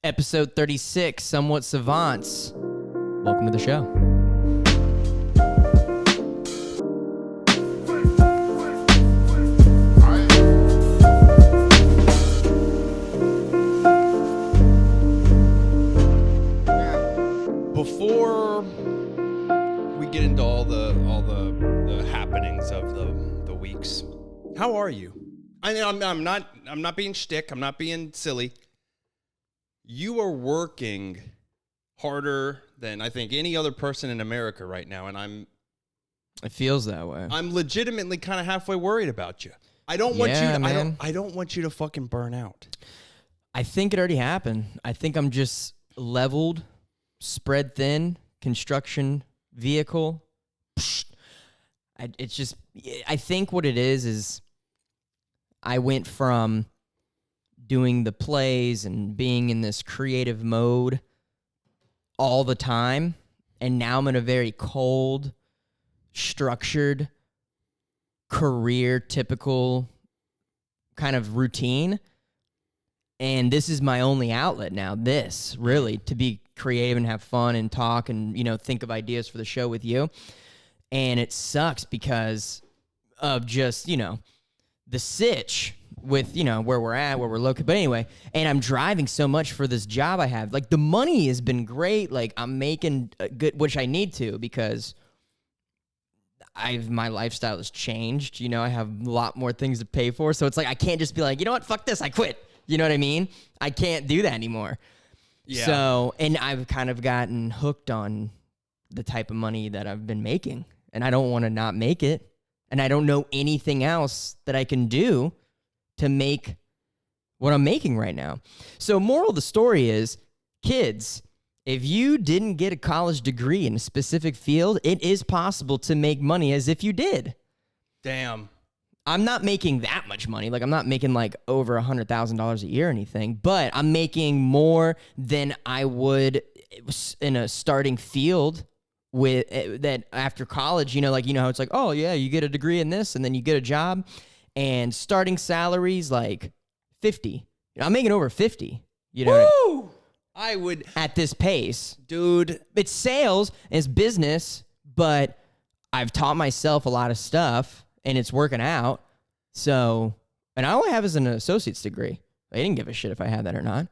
Episode 36, Somewhat Savants. Welcome to the show. Before we get into all the happenings of the weeks, how are you? I mean, I'm not being shtick. I'm not being silly. You are working harder than I think any other person in America right now, and It feels that way. I'm legitimately kind of halfway worried about you. I don't want you to, I don't want you to fucking burn out. I think it already happened. I think I'm just leveled, spread thin, construction vehicle. I think what it is I went from doing the plays and being in this creative mode all the time, and now I'm in a very cold, structured, career typical kind of routine, and this is my only outlet now, to be creative and have fun and talk and, think of ideas for the show with you. And it sucks because of just, the sitch with, where we're at, where we're located. But anyway, and I'm driving so much for this job I have. Like, the money has been great. Like, I'm making good, which I need to, because my lifestyle has changed. I have a lot more things to pay for. So it's like, I can't just be like, you know what, fuck this, I quit. You know what I mean? I can't do that anymore. Yeah. So, and I've kind of gotten hooked on the type of money that I've been making, and I don't want to not make it. And I don't know anything else that I can do to make what I'm making right now. So moral of the story is, kids, if you didn't get a college degree in a specific field, it is possible to make money as if you did. Damn. I'm not making that much money. Like, I'm not making like over $100,000 a year or anything, but I'm making more than I would in a starting field with that after college. How it's like, oh yeah, you get a degree in this and then you get a job, and starting salaries like 50. I'm making over 50. Woo! I would at this pace, dude. It's sales, it's business, but I've taught myself a lot of stuff and it's working out. So, and all I have is an associate's degree. I didn't give a shit if I had that or not.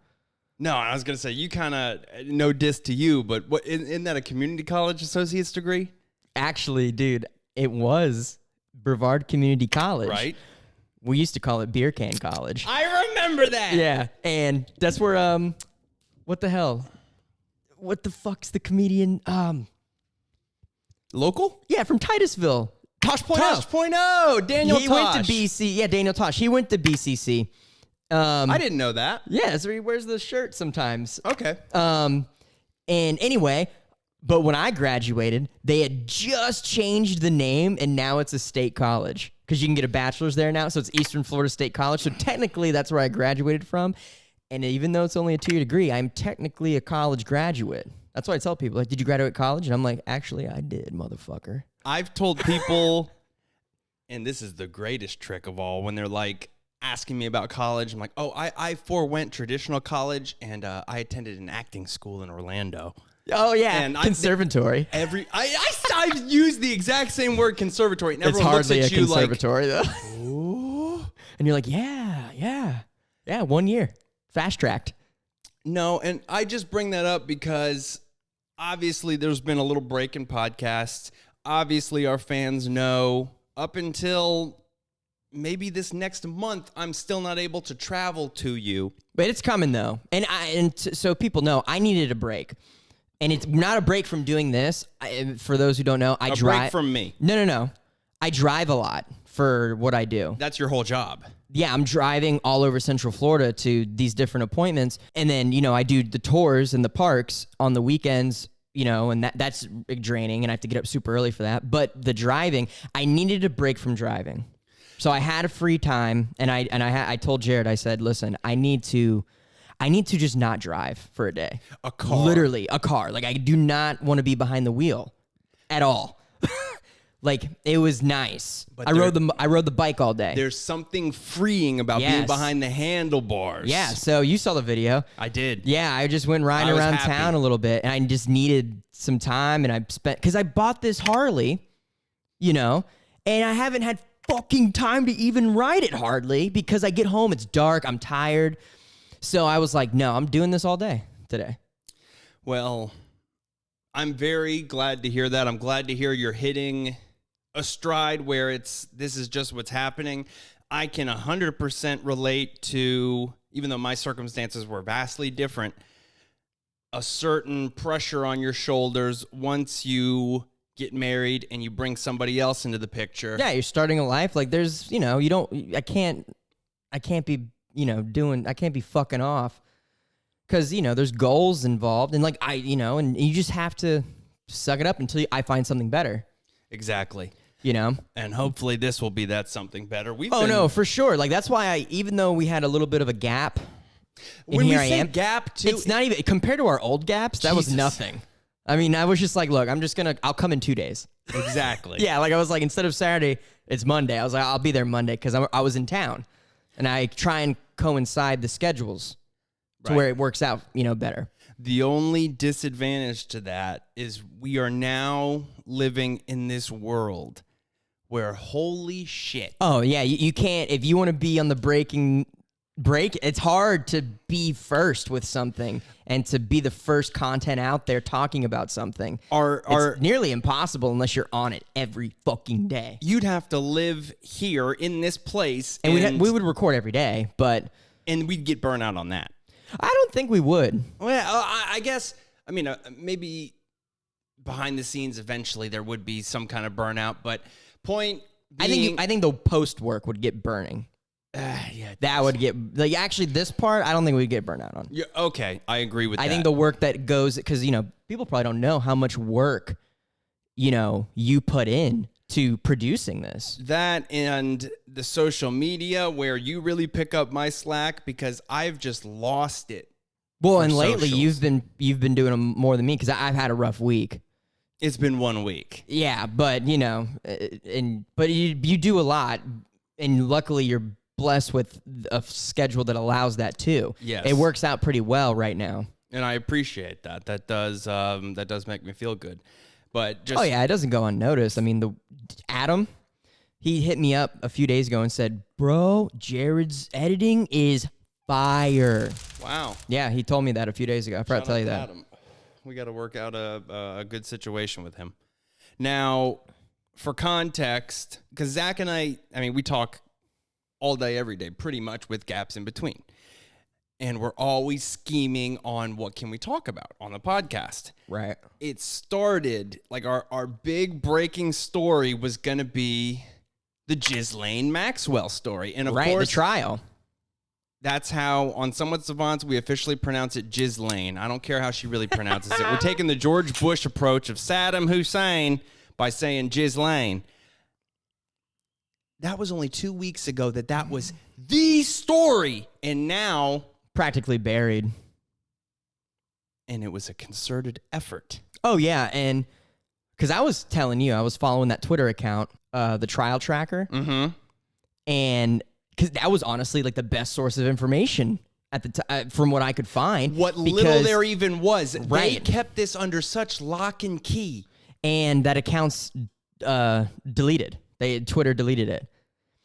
No, I was going to say, you kind of, no diss to you, but what isn't that a community college associate's degree? Actually, dude, it was Brevard Community College. Right. We used to call it Beer Can College. I remember that. Yeah, and that's where, what the hell? What the fuck's the comedian? Local? Yeah, from Titusville. Tosh.0. Tosh.0. Daniel Tosh. He went to BC. Yeah, Daniel Tosh. He went to BCC. I didn't know that. Yeah, so he wears the shirt sometimes. Okay. And anyway, but when I graduated, they had just changed the name, and now it's a state college because you can get a bachelor's there now. So it's Eastern Florida State College. So technically, that's where I graduated from. And even though it's only a 2-year degree, I'm technically a college graduate. That's why I tell people, like, did you graduate college? And I'm like, actually, I did, motherfucker. I've told people, and this is the greatest trick of all, when they're like, asking me about college. I'm like, oh, I forewent traditional college, and I attended an acting school in Orlando. Oh, yeah, and conservatory. I used the exact same word, conservatory. And it's hardly a conservatory, like, though. Ooh. And you're like, yeah, 1 year. Fast-tracked. No, and I just bring that up because obviously there's been a little break in podcasts. Obviously, our fans know up until maybe this next month, I'm still not able to travel to you. But it's coming, though. So people know I needed a break. And it's not a break from doing this. For those who don't know, I drive. A break from me. No. I drive a lot for what I do. That's your whole job. Yeah, I'm driving all over Central Florida to these different appointments. And then, I do the tours in the parks on the weekends, and that's draining, and I have to get up super early for that. But the driving, I needed a break from driving. So I had a free time, and I told Jared, I said, listen, I need to just not drive for a day. A car. Literally, a car. Like, I do not want to be behind the wheel at all. Like, it was nice. But I rode the bike all day. There's something freeing about being behind the handlebars. Yeah, so you saw the video. I did. Yeah, I just went riding around town a little bit, and I just needed some time, and I spent, because I bought this Harley, you know, and I haven't had fucking time to even ride it hardly, because I get home, it's dark, I'm tired. So I was like, no, I'm doing this all day today. Well, I'm very glad to hear that. I'm glad to hear you're hitting a stride where this is just what's happening. I can 100% relate to, even though my circumstances were vastly different, a certain pressure on your shoulders once you get married and you bring somebody else into the picture. Yeah, you're starting a life. Like, there's, you know, I can't be, you know, I can't be fucking off. Because, you know, there's goals involved, and, like, you know, and you just have to suck it up until I find something better. Exactly. You know? And hopefully this will be that something better. No, for sure. Like, that's why even though we had a little bit of a gap, when we say gap, too, it's not even, compared to our old gaps, that was nothing. I mean, I was just like, look, I'll come in 2 days. Exactly. Yeah, like, I was like, instead of Saturday, it's Monday. I was like, I'll be there Monday, because I was in town. And I try and coincide the schedules. To where it works out, you know, better. The only disadvantage to that is we are now living in this world where, holy shit. Oh, yeah, you can't, if you want to be on the break, it's hard to be first with something and to be the first content out there talking about something. It's nearly impossible unless you're on it every fucking day. You'd have to live here in this place. And we would record every day, but... And we'd get burnt out on that. I don't think we would. Well, I guess, I mean, maybe behind the scenes, eventually there would be some kind of burnout, but point being... I think the post work would get burning. Yeah, that would get, like, actually this part, I don't think we'd get burnout on. Yeah, okay, I agree with that. I think the work that goes, because, you know, people probably don't know how much work, you know, you put in to producing this. That and the social media where you really pick up my slack because I've just lost it. Well, and lately you've been doing them more than me because I've had a rough week. It's been 1 week. Yeah, but you know, but you do a lot, and luckily you're blessed with a schedule that allows that too. Yes, it works out pretty well right now, and I appreciate that. That does make me feel good. But just, oh yeah, it doesn't go unnoticed. I mean, Adam, he hit me up a few days ago and said, "Bro, Jared's editing is fire." Wow. Yeah, he told me that a few days ago. I forgot to tell you that. Adam. We got to work out a good situation with him. Now, for context, because Zach and I mean, we talk all day, every day, pretty much with gaps in between. And we're always scheming on what can we talk about on the podcast. Right. It started, like, our big breaking story was going to be the Ghislaine Maxwell story. And, of course, the trial. That's how, on Somewhat Savants, we officially pronounce it Ghislaine. I don't care how she really pronounces it. We're taking the George Bush approach of Saddam Hussein by saying Ghislaine. That was only 2 weeks ago that was the story. And now... practically buried. And it was a concerted effort. Oh, yeah. And because I was telling you, I was following that Twitter account, the trial tracker. Mm-hmm. And because that was honestly like the best source of information at the time, from what I could find. What little there even was. Right. They kept this under such lock and key. And that account's deleted. Twitter deleted it.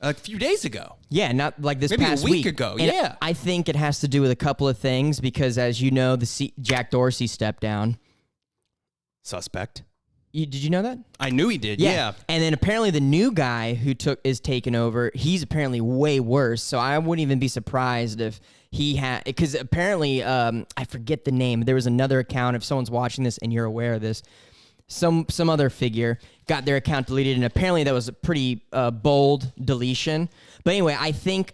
A few days ago. Yeah, not like this Maybe past week week ago. And yeah. I think it has to do with a couple of things because, as you know, Jack Dorsey stepped down. Suspect. Did you know that? I knew he did, yeah. And then apparently the new guy who is taking over, he's apparently way worse. So I wouldn't even be surprised if he had, because apparently, I forget the name. There was another account, if someone's watching this and you're aware of this, some other figure got their account deleted, and apparently that was a pretty bold deletion. But anyway, I think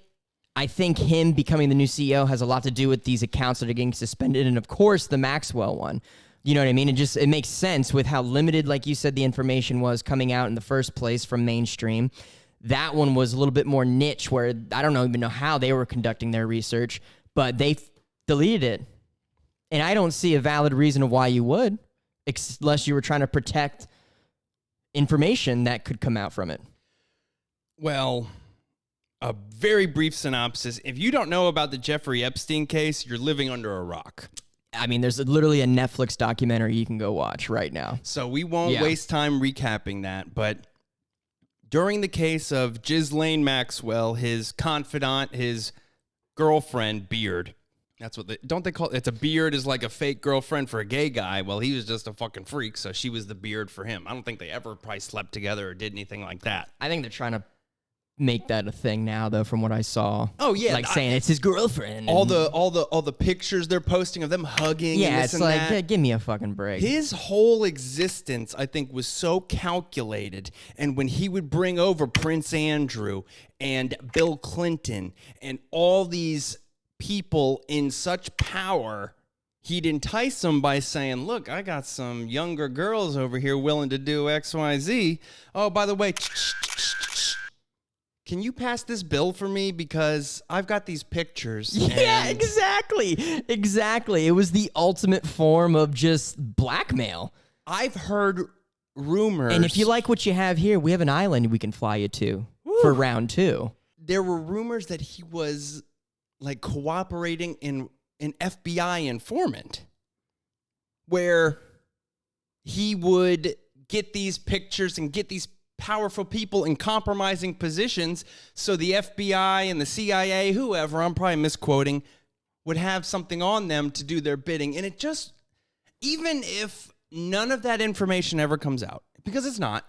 him becoming the new CEO has a lot to do with these accounts that are getting suspended, and of course the Maxwell one. You know what I mean? It makes sense with how limited, like you said, the information was coming out in the first place from mainstream. That one was a little bit more niche, where I don't even know how they were conducting their research, but they deleted it, and I don't see a valid reason of why you would. Unless you were trying to protect information that could come out from it. Well, a very brief synopsis. If you don't know about the Jeffrey Epstein case, you're living under a rock. I mean, there's literally a Netflix documentary you can go watch right now. So we won't waste time recapping that, but during the case of Ghislaine Maxwell, his confidant, his girlfriend, Beard. That's what don't they call it? It's a beard is like a fake girlfriend for a gay guy. Well, he was just a fucking freak, so she was the beard for him. I don't think they ever probably slept together or did anything like that. I think they're trying to make that a thing now, though, from what I saw. Oh yeah, like saying it's his girlfriend. All the pictures they're posting of them hugging. Yeah, and it's and like that. Give me a fucking break. His whole existence, I think, was so calculated. And when he would bring over Prince Andrew and Bill Clinton and all these people in such power, he'd entice them by saying, look, I got some younger girls over here willing to do XYZ. Oh, by the way, can you pass this bill for me? Because I've got these pictures. Yeah, exactly. Exactly. It was the ultimate form of just blackmail. I've heard rumors. And if you like what you have here, we have an island we can fly you to for round 2. There were rumors that he was like cooperating in an FBI informant where he would get these pictures and get these powerful people in compromising positions so the FBI and the CIA, whoever, I'm probably misquoting, would have something on them to do their bidding. And it just, even if none of that information ever comes out, because it's not,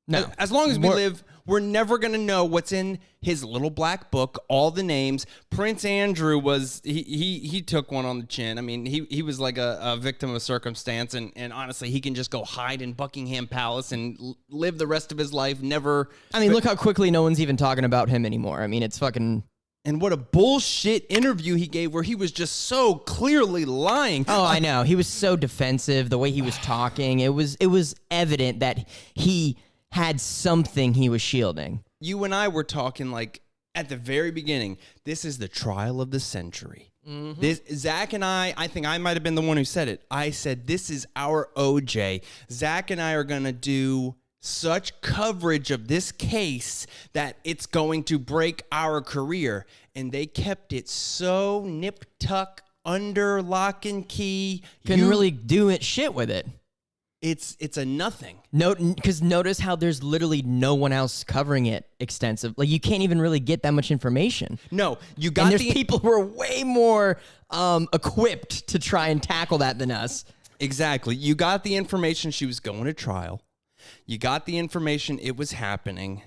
No. as long as we live, we're never going to know what's in his little black book, all the names. Prince Andrew was, he took one on the chin. I mean, he was like a victim of circumstance, and honestly, he can just go hide in Buckingham Palace and live the rest of his life, never... I mean, look how quickly no one's even talking about him anymore. I mean, it's fucking... And what a bullshit interview he gave where he was just so clearly lying. Oh, I know. He was so defensive, the way he was talking. It was evident that he had something he was shielding. You and I were talking like at the very beginning, this is the trial of the century. Mm-hmm. This Zach and I think I might have been the one who said it. I said, this is our OJ. Zach and I are going to do such coverage of this case that it's going to break our career. And they kept it so nip-tuck, under lock and key. Couldn't really do it shit with it. It's a nothing. No, because notice how there's literally no one else covering it extensive. Like, you can't even really get that much information. No, you got. And there's people who are way more equipped to try and tackle that than us. Exactly. You got the information she was going to trial. You got the information it was happening.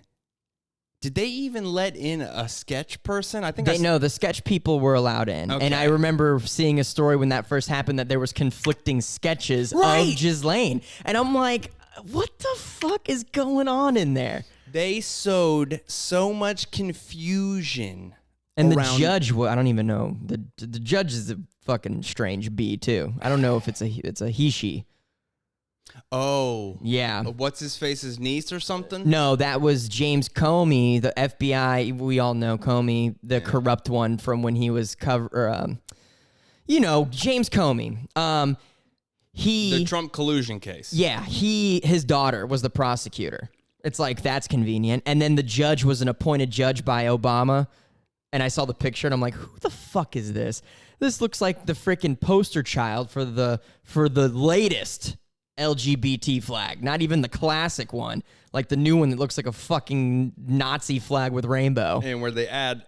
Did they even let in a sketch person? I think no, the sketch people were allowed in. Okay. And I remember seeing a story when that first happened that there was conflicting sketches of Ghislaine. And I'm like, what the fuck is going on in there? They sowed so much confusion. And the judge, I don't even know. The judge is a fucking strange bee too. I don't know if it's a he, she. Oh. Yeah. What's his face's niece or something? No, that was James Comey, the FBI. We all know Comey, the corrupt one from when he was James Comey. The Trump collusion case. Yeah, his daughter was the prosecutor. It's like, that's convenient. And then the judge was an appointed judge by Obama. And I saw the picture and I'm like, who the fuck is this? This looks like the freaking poster child for the latest LGBT flag, not even the classic one, like the new one that looks like a fucking Nazi flag with rainbow. And where they add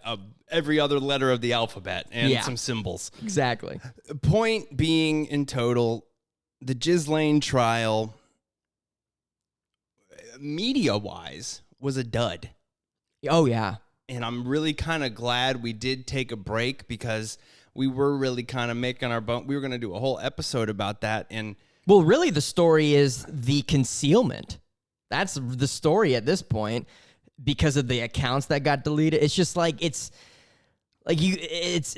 every other letter of the alphabet and some symbols. Exactly. Point being, in total, the Ghislaine trial, media-wise, was a dud. Oh, yeah. And I'm really kind of glad we did take a break because we were really kind of making our bone. We were going to do a whole episode about that. And well, really, the story is the concealment. That's the story at this point because of the accounts that got deleted. It's just like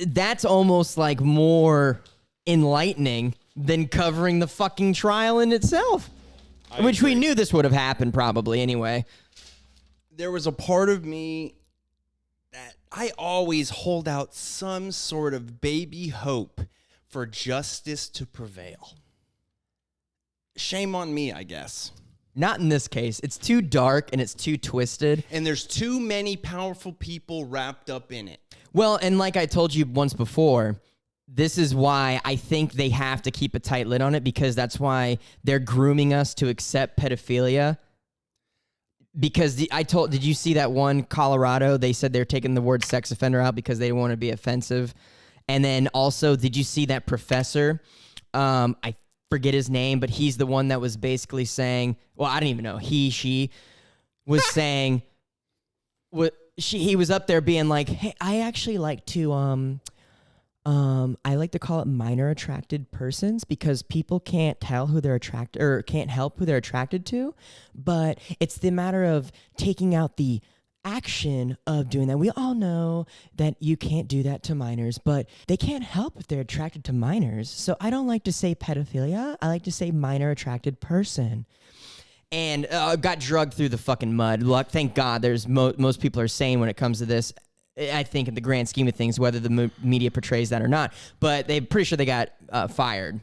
that's almost like more enlightening than covering the fucking trial in itself, which we knew this would have happened probably anyway. There was a part of me that I always hold out some sort of baby hope for justice to prevail. Shame on me, I guess. Not in this case. It's too dark and it's too twisted. And there's too many powerful people wrapped up in it. Well, and like I told you once before, this is why I think they have to keep a tight lid on it, because that's why they're grooming us to accept pedophilia. Because did you see that one Colorado? They said they're taking the word sex offender out because they didn't want to be offensive. And then also, did you see that professor? I forget his name, but he's the one that was basically saying, well, I don't even know. She was saying, he was up there being like, hey, I actually like to, I like to call it minor attracted persons, because people can't tell who they're attracted, or can't help who they're attracted to, but it's the matter of taking out the action of doing that. We all know that you can't do that to minors, but they can't help if they're attracted to minors. So I don't like to say pedophilia. I like to say minor attracted person. And got drugged through the fucking mud. Thank God there's most people are sane when it comes to this. I think in the grand scheme of things, whether the media portrays that or not, but they're pretty sure they got fired.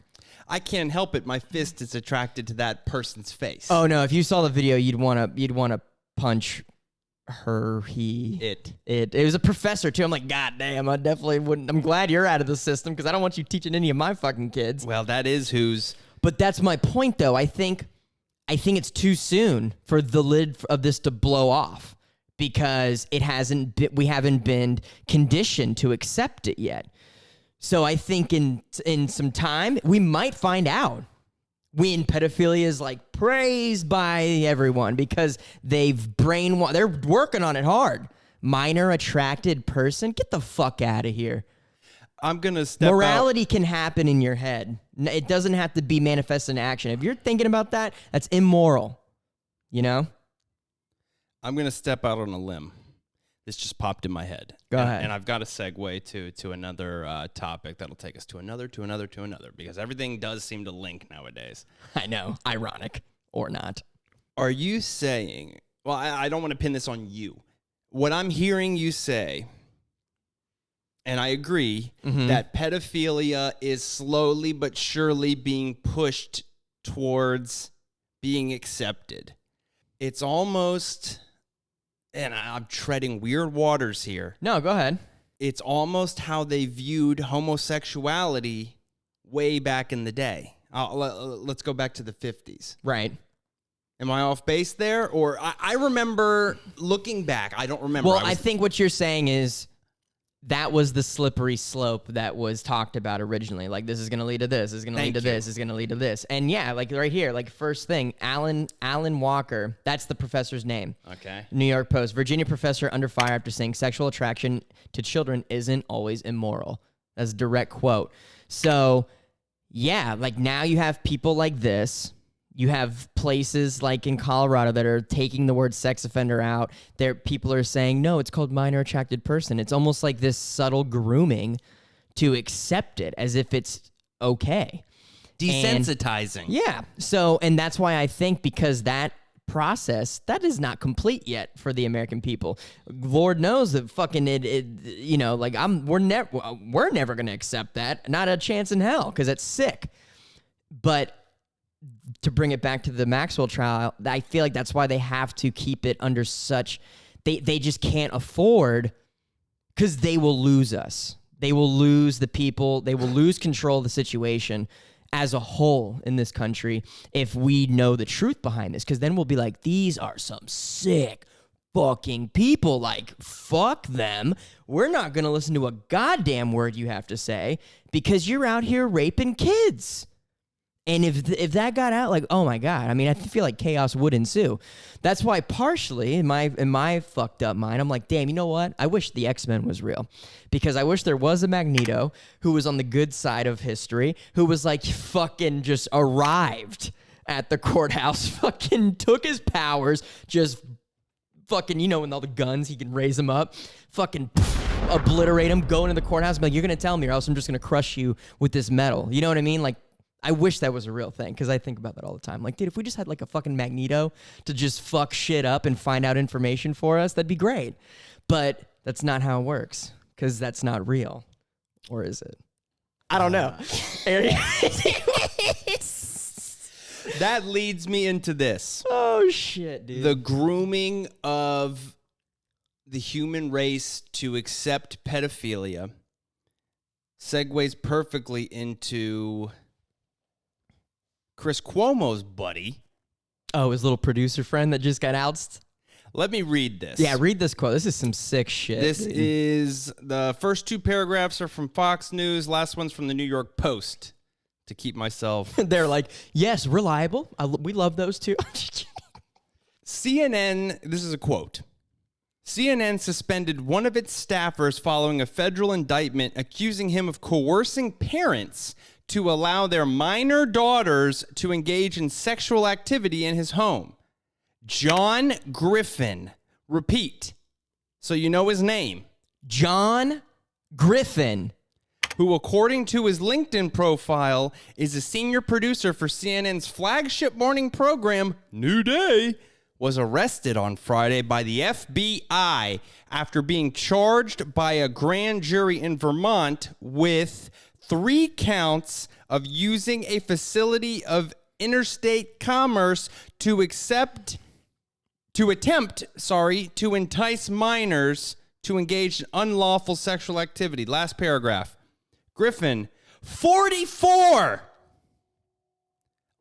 I can't help it. My fist is attracted to that person's face. Oh no! If you saw the video, you'd want to punch her. It was a professor too. I'm like, God damn! I definitely wouldn't. I'm glad you're out of the system, because I don't want you teaching any of my fucking kids. Well, that is who's. But that's my point, though. I think it's too soon for the lid of this to blow off, because we haven't been conditioned to accept it yet. So I think in some time we might find out when pedophilia is like praised by everyone, because they're working on it hard. Minor attracted person, get the fuck out of here. I'm gonna step Morality can happen in your head. It doesn't have to be manifest in action. If you're thinking about that, that's immoral. You know? I'm going to step out on a limb. This just popped in my head. Go ahead. And I've got a segue to another topic that'll take us to another, because everything does seem to link nowadays. I know. Ironic or not. Are you saying, well, I don't want to pin this on you. What I'm hearing you say, and I agree, that pedophilia is slowly but surely being pushed towards being accepted. It's almost, and I'm treading weird waters here. No, go ahead. It's almost how they viewed homosexuality way back in the day. Let's go back to the 50s. Right. Am I off base there? Or I remember looking back. I don't remember. Well, I think what you're saying is that was the slippery slope that was talked about originally. Like, this is going to lead to this, this is going to lead to this, this is going to lead to this. And yeah, like right here, like first thing, Alan Walker, that's the professor's name. Okay. New York Post, Virginia professor under fire after saying sexual attraction to children isn't always immoral. That's a direct quote. So yeah, like now you have people like this. You have places like in Colorado that are taking the word sex offender out. There, people are saying, no, it's called minor attracted person. It's almost like this subtle grooming to accept it as if it's okay. Desensitizing. Yeah. So, and that's why I think, because that process, that is not complete yet for the American people. Lord knows that fucking you know, like we're never going to accept that. Not a chance in hell, because it's sick. But to bring it back to the Maxwell trial, I feel like that's why they have to keep it under such, they just can't afford, because they will lose us. They will lose the people. They will lose control of the situation as a whole in this country if we know the truth behind this, because then we'll be like, these are some sick fucking people. Like, fuck them. We're not going to listen to a goddamn word you have to say, because you're out here raping kids. And if that got out, like, oh my God, I mean, I feel like chaos would ensue. That's why partially in my fucked up mind, I'm like, damn, you know what? I wish the X-Men was real, because I wish there was a Magneto who was on the good side of history, who was like fucking just arrived at the courthouse, fucking took his powers, just fucking, you know, with all the guns, he can raise them up, fucking obliterate him, go into the courthouse, and be like, you're going to tell me or else I'm just going to crush you with this metal. You know what I mean? Like, I wish that was a real thing, because I think about that all the time. Like, dude, if we just had like a fucking Magneto to just fuck shit up and find out information for us, that'd be great. But that's not how it works, because that's not real. Or is it? I don't know. That leads me into this. Oh, shit, dude. The grooming of the human race to accept pedophilia segues perfectly into Chris Cuomo's buddy. Oh, his little producer friend that just got ousted? Let me read this. Yeah, read this quote. This is some sick shit. This is, the first two paragraphs are from Fox News. Last one's from the New York Post. To keep myself. They're like, yes, reliable. We love those too. CNN, this is a quote. CNN suspended one of its staffers following a federal indictment accusing him of coercing parents to allow their minor daughters to engage in sexual activity in his home. John Griffin. Repeat. So you know his name. John Griffin. Who, according to his LinkedIn profile, is a senior producer for CNN's flagship morning program, New Day, was arrested on Friday by the FBI after being charged by a grand jury in Vermont with 3 counts of using a facility of interstate commerce to attempt to entice minors to engage in unlawful sexual activity. Last paragraph. Griffin, 44,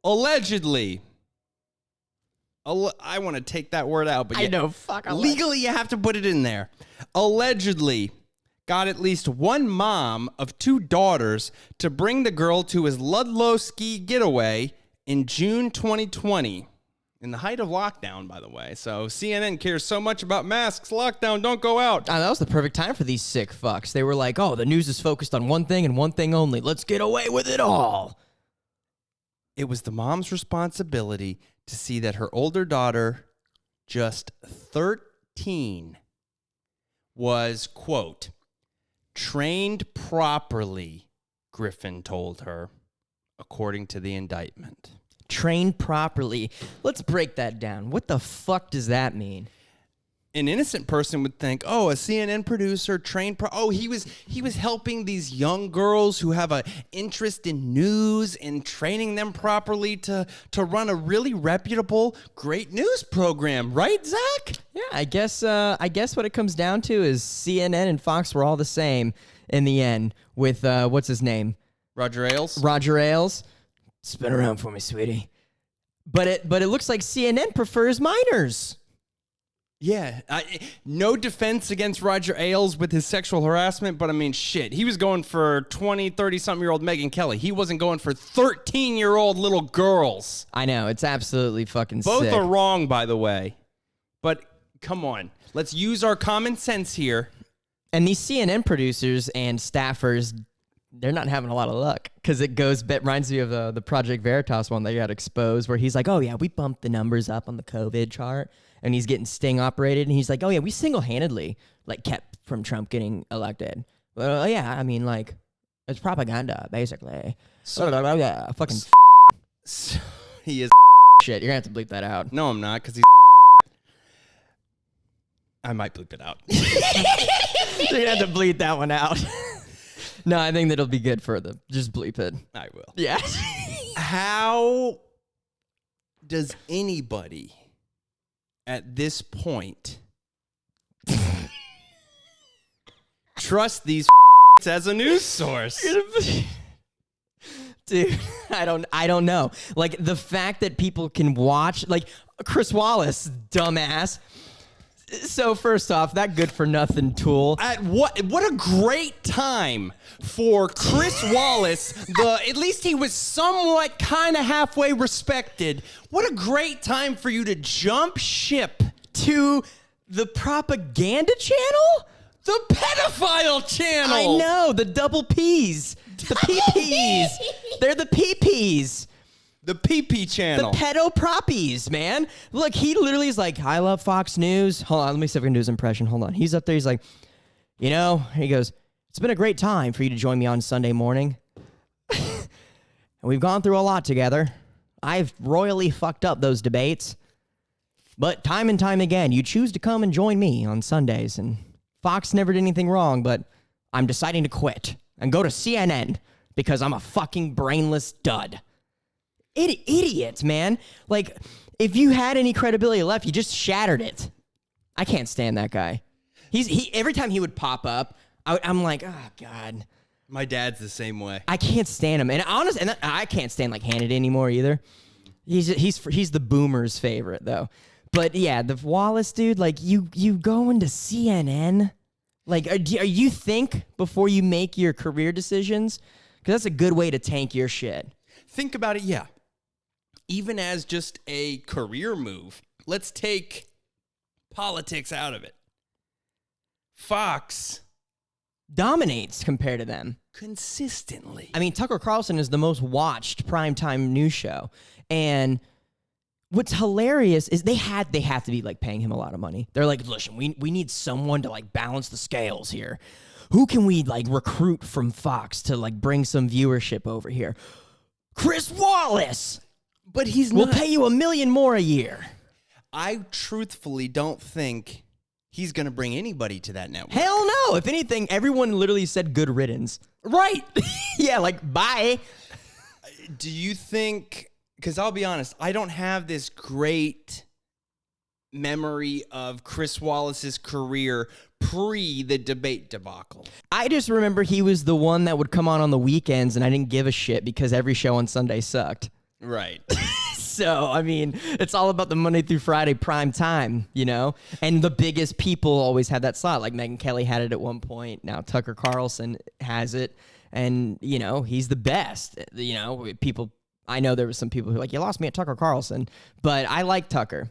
allegedly. I want to take that word out, but I know, fuck. Legally, you have to put it in there. Allegedly got at least one mom of 2 daughters to bring the girl to his Ludlow ski getaway in June 2020. In the height of lockdown, by the way. So CNN cares so much about masks, lockdown, don't go out. Oh, that was the perfect time for these sick fucks. They were like, oh, the news is focused on one thing and one thing only. Let's get away with it all. It was the mom's responsibility to see that her older daughter, just 13, was, quote, trained properly, Griffin told her, according to the indictment. Trained properly. Let's break that down. What the fuck does that mean? An innocent person would think, oh, a CNN producer trained he was helping these young girls who have an interest in news and training them properly to run a really reputable, great news program, right, Zach? Yeah, I guess what it comes down to is CNN and Fox were all the same in the end with what's his name? Roger Ailes. Roger Ailes. Spin around for me, sweetie. But it looks like CNN prefers minors. Yeah. No defense against Roger Ailes with his sexual harassment, but I mean, shit. He was going for 20, 30-something-year-old Megyn Kelly. He wasn't going for 13-year-old little girls. I know. It's absolutely fucking Both sick. are wrong, by the way. But come on. Let's use our common sense here. And these CNN producers and staffers, they're not having a lot of luck because it reminds me of the Project Veritas one that got exposed where he's like, oh yeah, we bumped the numbers up on the COVID chart and he's getting sting operated and he's like, oh yeah, we single-handedly like kept from Trump getting elected. Well, yeah, I mean like it's propaganda basically. Fucking He is shit. You're gonna have to bleep that out. No, I'm not because he's I might bleep it out. You're gonna have to bleep that one out. No, I think that'll be good for the just bleep it. I will. Yeah. How does anybody at this point trust these as a news source? Dude, I don't know. Like the fact that people can watch, like Chris Wallace, dumbass. So first off, that good for nothing tool. At what a great time for Chris Wallace. At least he was somewhat kind of halfway respected. What a great time for you to jump ship to the propaganda channel? The pedophile channel. I know, the double P's. The PPs. They're the PPs. The PP channel. The pedo proppies, man. Look, he literally is like, I love Fox News. Hold on, let me see if I can do his impression. Hold on. He's up there. He's like, he goes, it's been a great time for you to join me on Sunday morning. And we've gone through a lot together. I've royally fucked up those debates. But time and time again, you choose to come and join me on Sundays. And Fox never did anything wrong, but I'm deciding to quit and go to CNN because I'm a fucking brainless dud. Idiots, man. Like, if you had any credibility left, you just shattered it. I can't stand that guy. He every time he would pop up, I'm like, oh God. My dad's the same way. I can't stand him, and I can't stand like Hannity anymore either. He's the boomers' favorite though. But yeah, the Wallace dude, like you go into CNN, like are you think before you make your career decisions? Because that's a good way to tank your shit. Think about it, yeah. Even as just a career move, let's take politics out of it. Fox Dominates compared to them. Consistently. I mean, Tucker Carlson is the most watched primetime news show. And what's hilarious is they have to be like paying him a lot of money. They're like, listen, we need someone to like balance the scales here. Who can we like recruit from Fox to like bring some viewership over here? Chris Wallace. But he's We'll not. pay you $1 million more a year. I truthfully don't think he's going to bring anybody to that network. Hell no. If anything, everyone literally said good riddance. Right. Yeah, like, bye. Do you think, because I'll be honest, I don't have this great memory of Chris Wallace's career pre the debate debacle. I just remember he was the one that would come on the weekends, and I didn't give a shit because every show on Sunday sucked. Right. So, I mean, it's all about the Monday through Friday prime time, you know? And the biggest people always had that slot. Like Megyn Kelly had it at one point. Now Tucker Carlson has it. And, you know, he's the best. You know, I know there was some people who were like, you lost me at Tucker Carlson. But I like Tucker.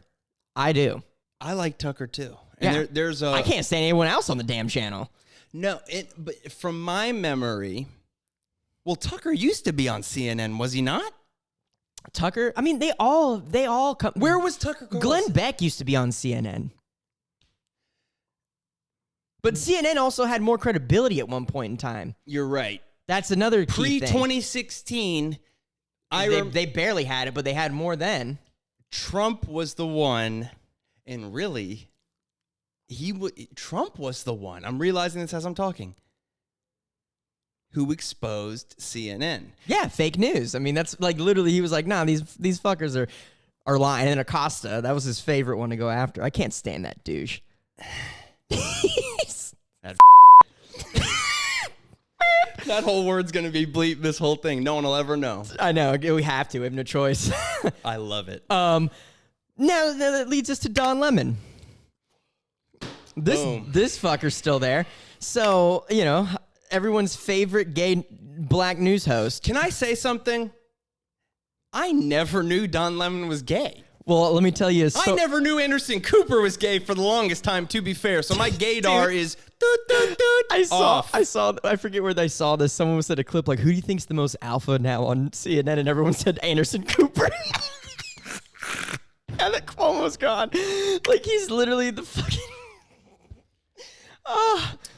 I do. I like Tucker too. And yeah. I can't stand anyone else on the damn channel. No, but from my memory, well, Tucker used to be on CNN, was he not? Tucker, I mean, they all come. Where was Tucker Carlson? Glenn Beck used to be on CNN. But CNN also had more credibility at one point in time. You're right. That's another key thing. Pre-2016, they barely had it, but they had more then. Trump was the one, and really, Trump was the one. I'm realizing this as I'm talking. Who exposed CNN? Yeah, fake news. I mean, that's like literally he was like, "Nah, these fuckers are lying." And then Acosta, that was his favorite one to go after. I can't stand that douche. That whole word's gonna be bleep. This whole thing, no one will ever know. I know. We have to. We have no choice. I love it. Now that leads us to Don Lemon. This fucker's still there. So you know. Everyone's favorite gay black news host. Can I say something? I never knew Don Lemon was gay. Well, let me tell you. I never knew Anderson Cooper was gay for the longest time, to be fair. So my gaydar is off. I forget where I saw this. Someone said a clip like, who do you think's the most alpha now on CNN? And everyone said Anderson Cooper. And then Cuomo's gone. Like, he's literally the fucking...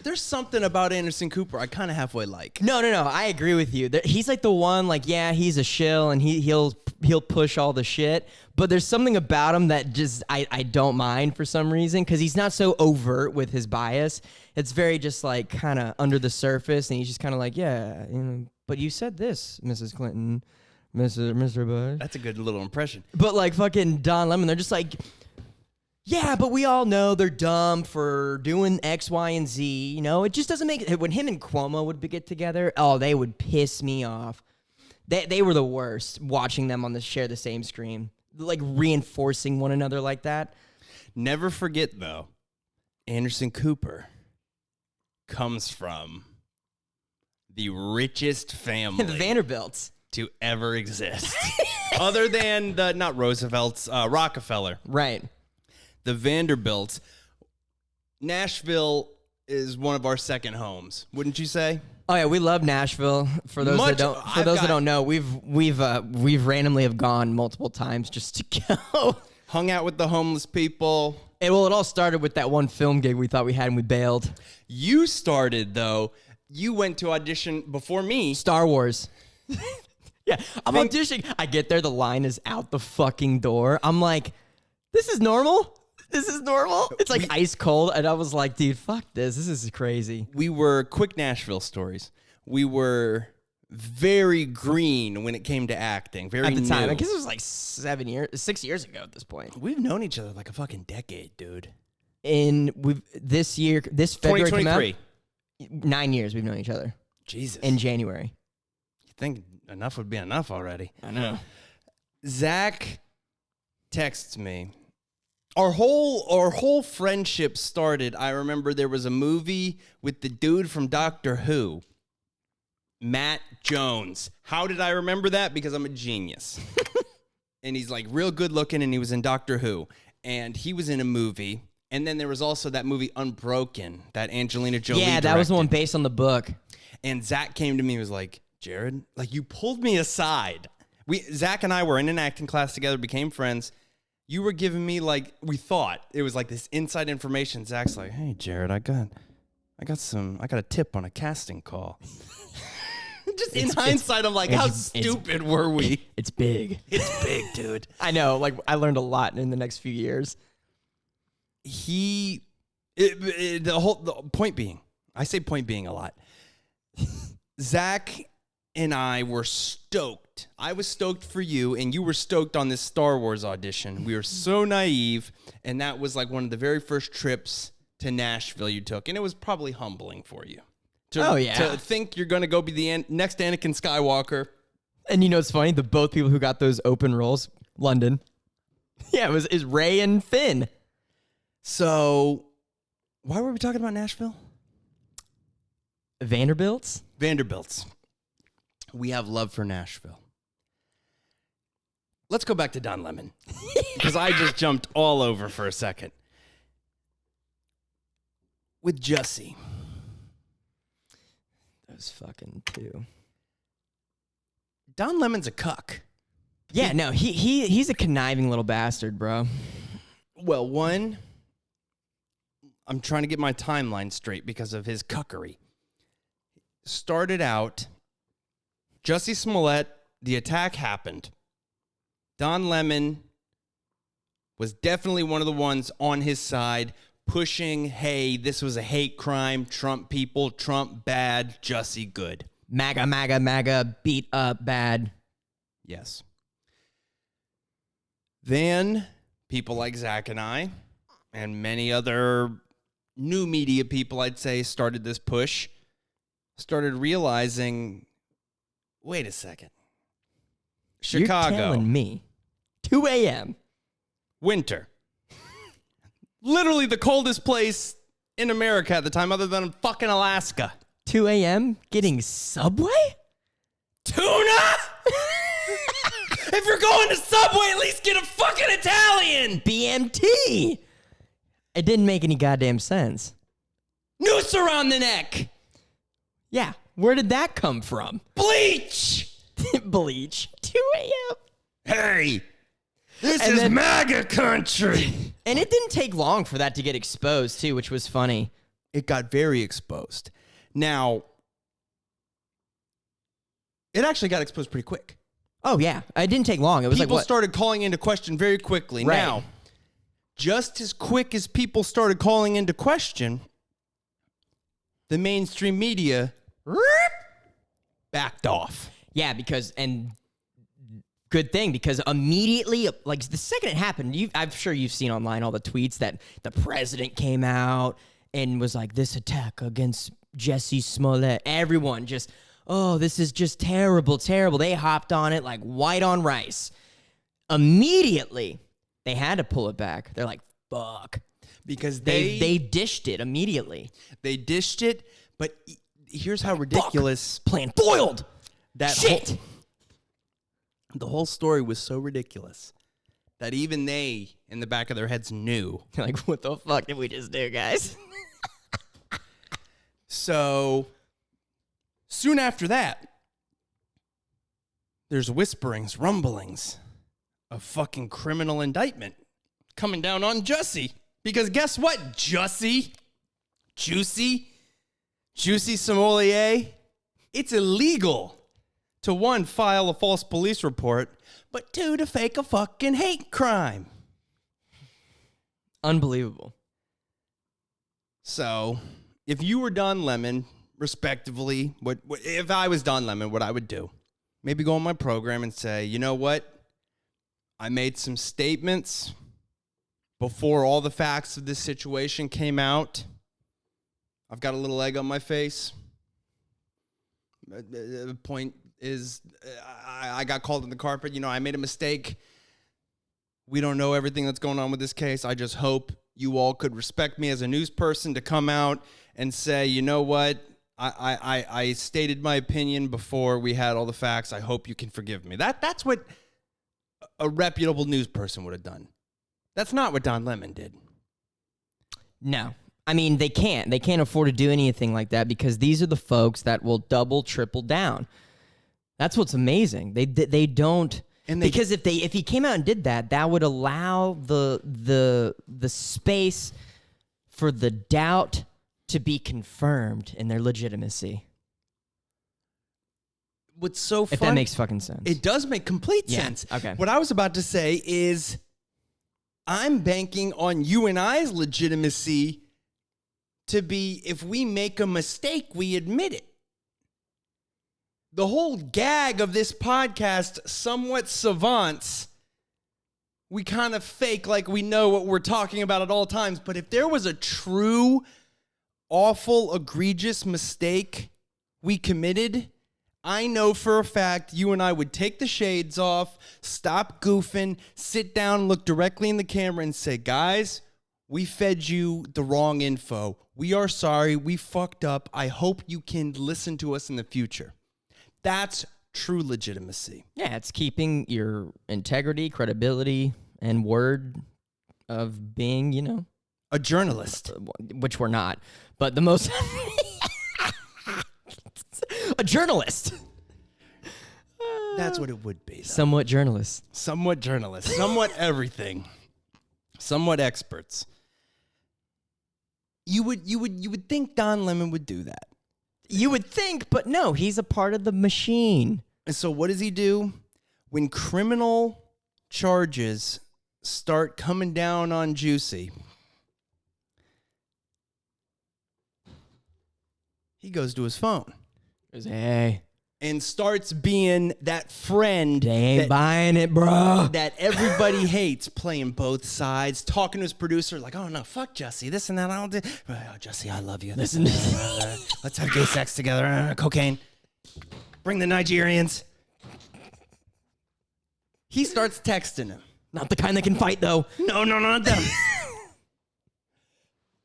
There's something about Anderson Cooper I kind of halfway like. No. I agree with you. He's like the one, like, yeah, he's a shill and he'll push all the shit. But there's something about him that just I don't mind for some reason because he's not so overt with his bias. It's very just like kind of under the surface, and he's just kind of like, yeah, you know. But you said this, Mrs. Clinton, Mr. Bush. That's a good little impression. But like fucking Don Lemon, they're just like. Yeah, but we all know they're dumb for doing X, Y, and Z. You know, it just doesn't make it. When him and Cuomo would get together, oh, they would piss me off. They were the worst watching them share the same screen, like reinforcing one another like that. Never forget, though, Anderson Cooper comes from the richest family. The Vanderbilts. To ever exist. Other than not Roosevelt's, Rockefeller. Right. The Vanderbilts. Nashville is one of our second homes, wouldn't you say? Oh yeah, we love Nashville. For those that don't know, we've randomly have gone multiple times just to go. Hung out with the homeless people. It all started with that one film gig we thought we had and we bailed. You started though. You went to audition before me. Star Wars. Yeah, I'm auditioning. I get there, the line is out the fucking door. I'm like, this is normal. This is normal. It's like ice cold. And I was like, dude, fuck this. This is crazy. We were quick Nashville stories. We were very green when it came to acting. Very At the time, new. I guess it was like 6 years ago at this point. We've known each other like a fucking decade, dude. This February came out, 2023. 9 years we've known each other. Jesus. In January. You think enough would be enough already? I know. Zach texts me. Our whole friendship started. I remember there was a movie with the dude from Doctor Who, Matt Jones. How did I remember that? Because I'm a genius. And he's like real good looking, and he was in Doctor Who, and he was in a movie. And then there was also that movie Unbroken that Angelina Jolie Yeah, that directed. was the one based on the book. And Zach came to me and was like, Jared, like you pulled me aside. Zach and I were in an acting class together, became friends. You were giving me like, we thought it was like this inside information. Zach's like, hey, Jared, I got a tip on a casting call. Just in hindsight, I'm like, how stupid were we? It's big. It's big, dude. I know. Like, I learned a lot in the next few years. The point being, I say point being a lot. Zach and I were stoked. I was stoked for you, and you were stoked on this Star Wars audition. We were so naive, and that was like one of the very first trips to Nashville you took, and it was probably humbling for you. To think you're going to go be the next Anakin Skywalker. And you know what's funny? The both people who got those open roles, London. Yeah, is Ray and Finn. So, why were we talking about Nashville? Vanderbilts. We have love for Nashville. Let's go back to Don Lemon, because I just jumped all over for a second. With Jussie. Those fucking two. Don Lemon's a cuck. Yeah, no, he's a conniving little bastard, bro. Well, one, I'm trying to get my timeline straight because of his cuckery. Started out, Jussie Smollett, the attack happened. Don Lemon was definitely one of the ones on his side pushing, hey, this was a hate crime, Trump people, Trump bad, Jussie good. MAGA, MAGA, MAGA, beat up bad. Yes. Then people like Zach and I and many other new media people, I'd say, started this push, started realizing, wait a second. Chicago. You're telling me 2 a.m. Winter. Literally the coldest place in America at the time other than fucking Alaska. 2 a.m. getting Subway? Tuna? If you're going to Subway, at least get a fucking Italian. BMT. It didn't make any goddamn sense. Noose around the neck. Yeah, where did that come from? Bleach. Bleach. 2 a.m. Hey, this is MAGA country. And it didn't take long for that to get exposed, too, which was funny. It got very exposed. Now, it actually got exposed pretty quick. Oh, yeah. It didn't take long. It was People like, what? started calling into question very quickly. Right. Now, just as quick as people started calling into question, the mainstream media backed off. Yeah, and good thing, because immediately, like the second it happened, I'm sure you've seen online all the tweets that the president came out and was like, this attack against Jussie Smollett. Everyone just, oh, this is just terrible, terrible. They hopped on it like white on rice. Immediately, they had to pull it back. They're like, fuck. Because they dished it immediately. They dished it, but here's how ridiculous. Plan foiled. That shit. The whole story was so ridiculous that even they, in the back of their heads, knew. They're like, what the fuck did we just do, guys? So, soon after that, there's whisperings, rumblings of fucking criminal indictment coming down on Jussie. Because guess what, Juicy Sommelier? It's illegal to, 1, file a false police report, but 2, to fake a fucking hate crime. Unbelievable. So, if you were Don Lemon, respectively, what if I was Don Lemon, what I would do, maybe go on my program and say, you know what? I made some statements before all the facts of this situation came out. I've got a little egg on my face. The point is, I got called in the carpet. You know, I made a mistake. We don't know everything that's going on with this case. I just hope you all could respect me as a news person to come out and say, you know what? I stated my opinion before we had all the facts. I hope you can forgive me. That's what a reputable news person would have done. That's not what Don Lemon did. No. I mean, they can't. They can't afford to do anything like that because these are the folks that will double, triple down. That's what's amazing. They don't... because if he came out and did that, that would allow the space for the doubt to be confirmed in their legitimacy. What's so fun? If that makes fucking sense. It does make complete sense. Okay. What I was about to say is I'm banking on you and I's legitimacy to be, if we make a mistake, we admit it. The whole gag of this podcast, somewhat Savants, we kind of fake like we know what we're talking about at all times. But if there was a true, awful, egregious mistake we committed, I know for a fact you and I would take the shades off, stop goofing, sit down, look directly in the camera and say, guys, we fed you the wrong info. We are sorry. We fucked up. I hope you can listen to us in the future. That's true legitimacy. Yeah, it's keeping your integrity, credibility, and word of being, you know, a journalist. Which we're not, but the most... a journalist. That's what it would be, though. Somewhat journalist. Somewhat journalist. Somewhat everything. Somewhat experts. You would think Don Lemon would do that. You would think, but no, he's a part of the machine. And so what does he do? When criminal charges start coming down on Jussie, he goes to his phone. Goes, hey. And starts being that friend. They ain't buying it, bro. That everybody hates, playing both sides, talking to his producer like, oh, no, fuck Jussie, this and that. I don't do. Oh, Jussie, I love you. This and that. Let's have gay sex together. Cocaine. Bring the Nigerians. He starts texting him. Not the kind that can fight, though. No, not them.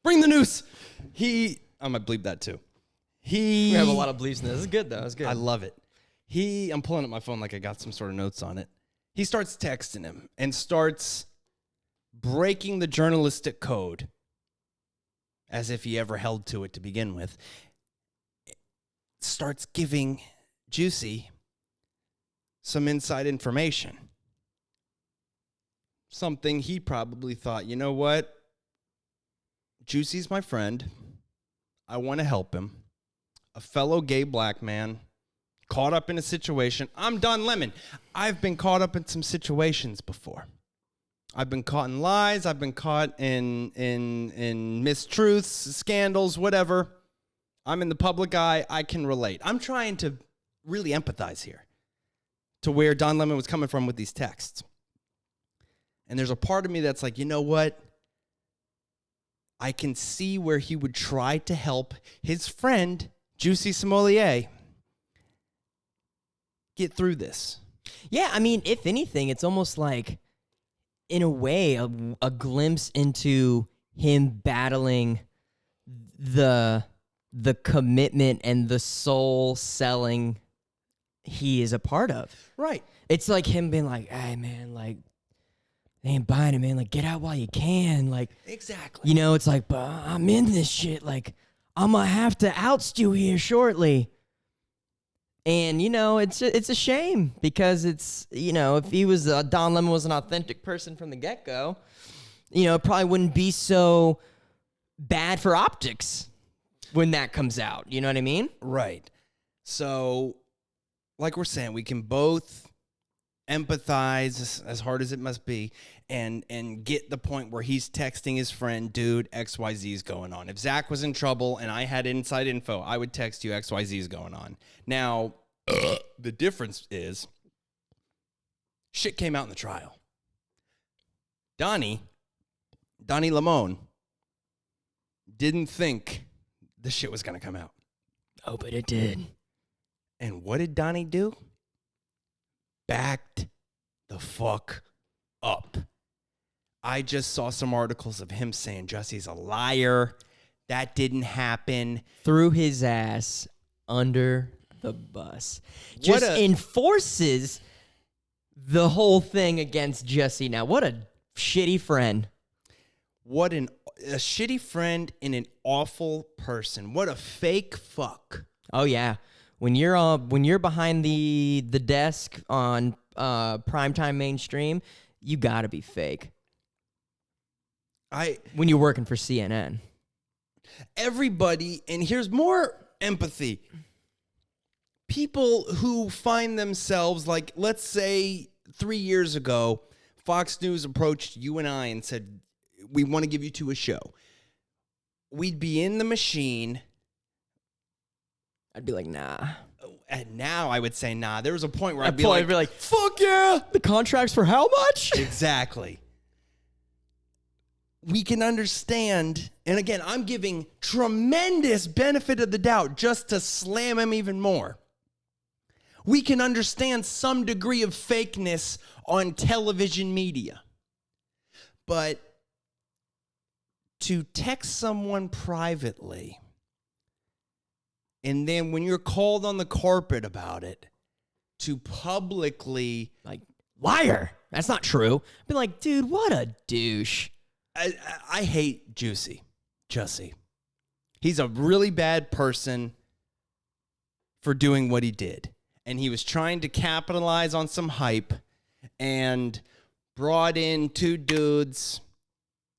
Bring the noose. I'm going to bleep that, too. We have a lot of bleeps in this. It's good, though. It's good. I love it. I'm pulling up my phone like I got some sort of notes on it. He starts texting him and starts breaking the journalistic code as if he ever held to it to begin with. Starts giving Jussie some inside information. Something he probably thought, you know what? Jussie's my friend. I want to help him. A fellow gay black man caught up in a situation. I'm Don Lemon. I've been caught up in some situations before. I've been caught in lies. I've been caught in mistruths, scandals, whatever. I'm in the public eye. I can relate. I'm trying to really empathize here to where Don Lemon was coming from with these texts. And there's a part of me that's like, you know what? I can see where he would try to help his friend, Jussie Smollett, get through this. Yeah, I mean, if anything, it's almost like, in a way, a glimpse into him battling the commitment and the soul selling he is a part of. Right. It's like him being like, hey, man, like, they ain't buying it, man. Like, get out while you can. Like, exactly. You know, it's like, but I'm in this shit. Like, I'm going to have to oust you here shortly. And, you know, it's a shame because it's, you know, if he was, Don Lemon was an authentic person from the get-go, you know, it probably wouldn't be so bad for optics when that comes out. You know what I mean? Right. So, like we're saying, we can both empathize as hard as it must be and get the point where he's texting his friend, dude, XYZ is going on. If Zach was in trouble and I had inside info, I would text you XYZ is going on. Now, the difference is shit came out in the trial. Donnie Lamone didn't think the shit was going to come out. Oh, but it did. And what did Donnie do? Backed the fuck up. I just saw some articles of him saying Jussie's a liar. That didn't happen. Threw his ass under the bus. Just enforces the whole thing against Jussie now. What a shitty friend. What a shitty friend and an awful person. What a fake fuck. Oh yeah. When you're behind the desk on primetime mainstream, you gotta be fake. When you're working for CNN. Everybody, and here's more empathy. People who find themselves, like, let's say 3 years ago, Fox News approached you and I and said, we want to give you to a show. We'd be in the machine. I'd be like, nah. And now I would say, nah. There was a point where I'd be like, fuck yeah. The contract's for how much? Exactly. We can understand, and again, I'm giving tremendous benefit of the doubt just to slam him even more. We can understand some degree of fakeness on television media. But to text someone privately, and then when you're called on the carpet about it, to publicly... like, liar! That's not true. I'd be like, dude, what a douche. I hate Jussie. He's a really bad person for doing what he did. And he was trying to capitalize on some hype and brought in two dudes.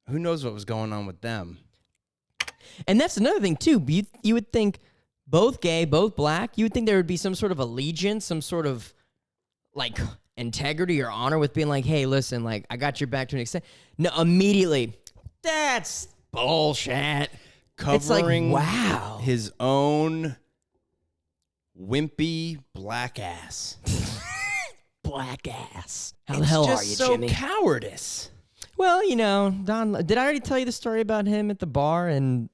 Who knows what was going on with them? And that's another thing, too. You would think both gay, both black, you would think there would be some sort of allegiance, some sort of, like, integrity or honor with being like, hey, listen, like, I got your back to an extent. No, immediately, that's bullshit. Covering it's like, wow. His own wimpy black ass. Black ass. How the hell are you, Jimmy? It's just so cowardice. Well, you know, Don, did I already tell you the story about him at the bar and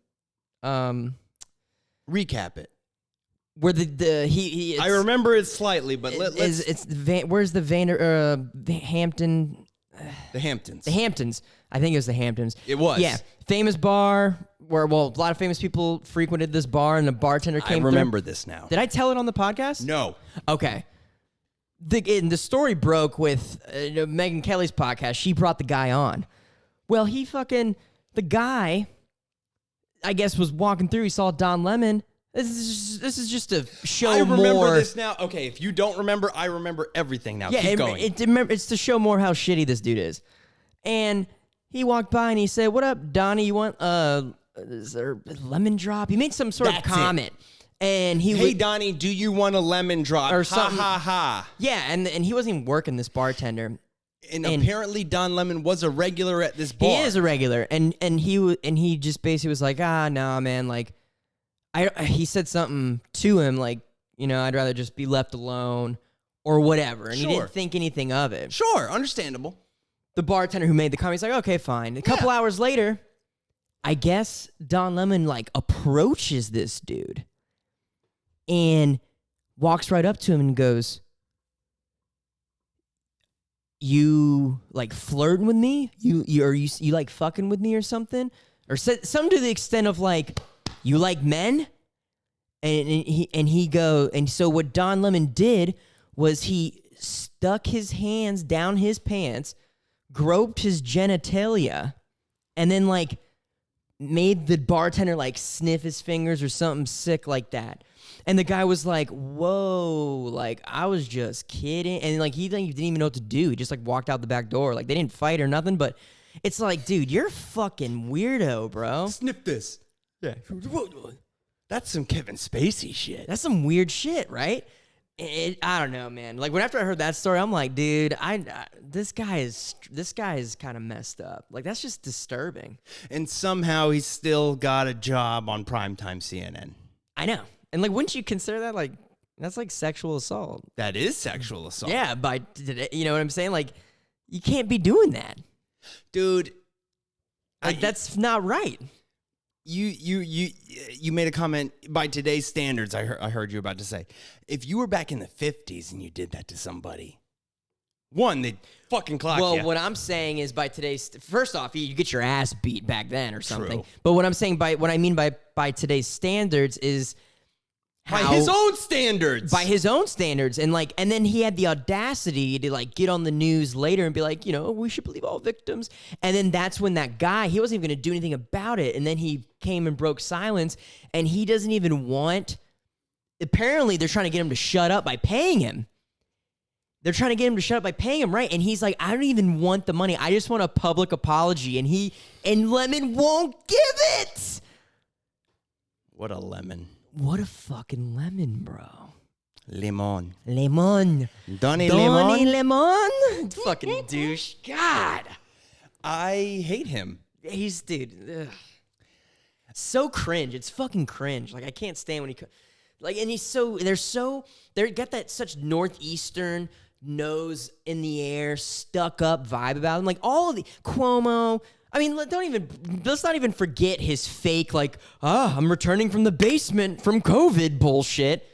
recap it. Where he I remember it slightly, but let's where's the Hampton? The Hamptons. The Hamptons. I think it was the Hamptons. It was. Yeah. Famous bar where, well, a lot of famous people frequented this bar and the bartender came I remember this now. Did I tell it on the podcast? No. Okay. The story broke with Megyn Kelly's podcast. She brought the guy on. Well, the guy, I guess, was walking through. He saw Don Lemon. This is just a show more. I remember this now. Okay, if you don't remember, I remember everything now. Yeah, keep going. It's to show more how shitty this dude is. And he walked by and he said, "What up, Donnie? You want is there a lemon drop?" He made some sort of comment. And hey, Donnie, do you want a lemon drop? Or something. Ha, ha, ha. Yeah, and he wasn't even working, this bartender. And apparently Don Lemon was a regular at this bar. He is a regular. And he just basically was like, nah, man, like, he said something to him like, you know, I'd rather just be left alone or whatever. And he didn't think anything of it. Sure, understandable. The bartender who made the comment, he's like, okay, fine. A couple hours later, I guess Don Lemon, like, approaches this dude and walks right up to him and goes, you, like, flirting with me? You like, fucking with me or something? Or said something to the extent of, like, you like men? And so what Don Lemon did was he stuck his hands down his pants, groped his genitalia, and then, like, made the bartender, like, sniff his fingers or something sick like that. And the guy was like, whoa, like, I was just kidding. And, like, he didn't even know what to do. He just, like, walked out the back door. Like, they didn't fight or nothing, but it's like, dude, you're a fucking weirdo, bro. Sniff this. Yeah. That's some Kevin Spacey shit. That's some weird shit, right? I don't know, man. Like when after I heard that story, I'm like, dude, this guy is kind of messed up. Like that's just disturbing. And somehow he's still got a job on primetime CNN. I know. And like, wouldn't you consider that like that's like sexual assault? That is sexual assault. Yeah, you know what I'm saying? Like, you can't be doing that, dude. Like that's not right. You made a comment by today's standards. I heard you about to say, if you were back in the 50s and you did that to somebody, one, they'd fucking clock you. Well, what I'm saying is by today's, first off, you get your ass beat back then or something. True. But what I'm saying what I mean by today's standards is by his own standards. By his own standards. And then he had the audacity to like get on the news later and be like, you know, we should believe all victims. And then that's when that guy, he wasn't even going to do anything about it. And then he came and broke silence, and he doesn't even want, apparently they're trying to get him to shut up by paying him. They're trying to get him to shut up by paying him, right? And he's like, I don't even want the money. I just want a public apology. And Lemon won't give it. What a lemon. What a fucking lemon, bro. Lemon. Donnie Lemon? Fucking douche. God. I hate him. Dude. Ugh. So cringe. It's fucking cringe. Like, I can't stand when he... Like, and they got that such Northeastern nose in the air, stuck up vibe about him. Like, all of the... Cuomo... I mean, let's not even forget his fake, like, I'm returning from the basement from COVID bullshit.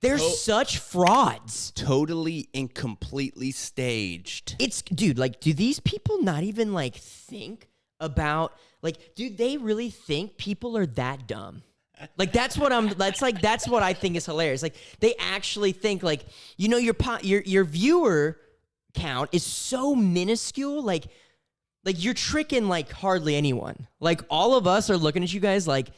They're such frauds. Totally and completely staged. Dude, like, do these people not even, like, think about, like, do they really think people are that dumb? Like, that's what I think is hilarious. Like, they actually think, like, you know, your viewer count is so minuscule, like you're tricking like hardly anyone. Like all of us are looking at you guys like,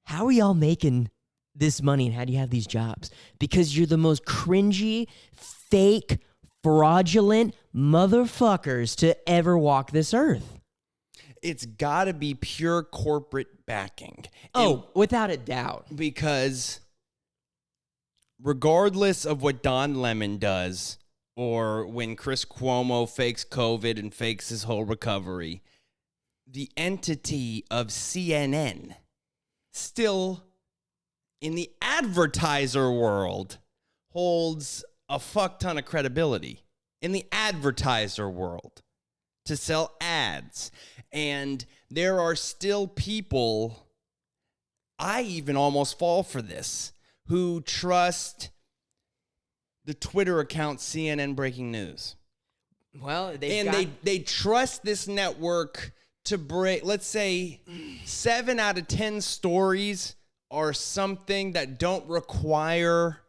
how are y'all making this money and how do you have these jobs? Because you're the most cringy, fake, fraudulent motherfuckers to ever walk this earth. It's got to be pure corporate backing. Oh, without a doubt. Because regardless of what Don Lemon does, or when Chris Cuomo fakes COVID and fakes his whole recovery, the entity of CNN still in the advertiser world holds a fuck ton of credibility in the advertiser world to sell ads. And there are still people, I even almost fall for this, who trust the Twitter account CNN Breaking News. Well, they trust this network to break, let's say 7 out of 10 stories are something that don't require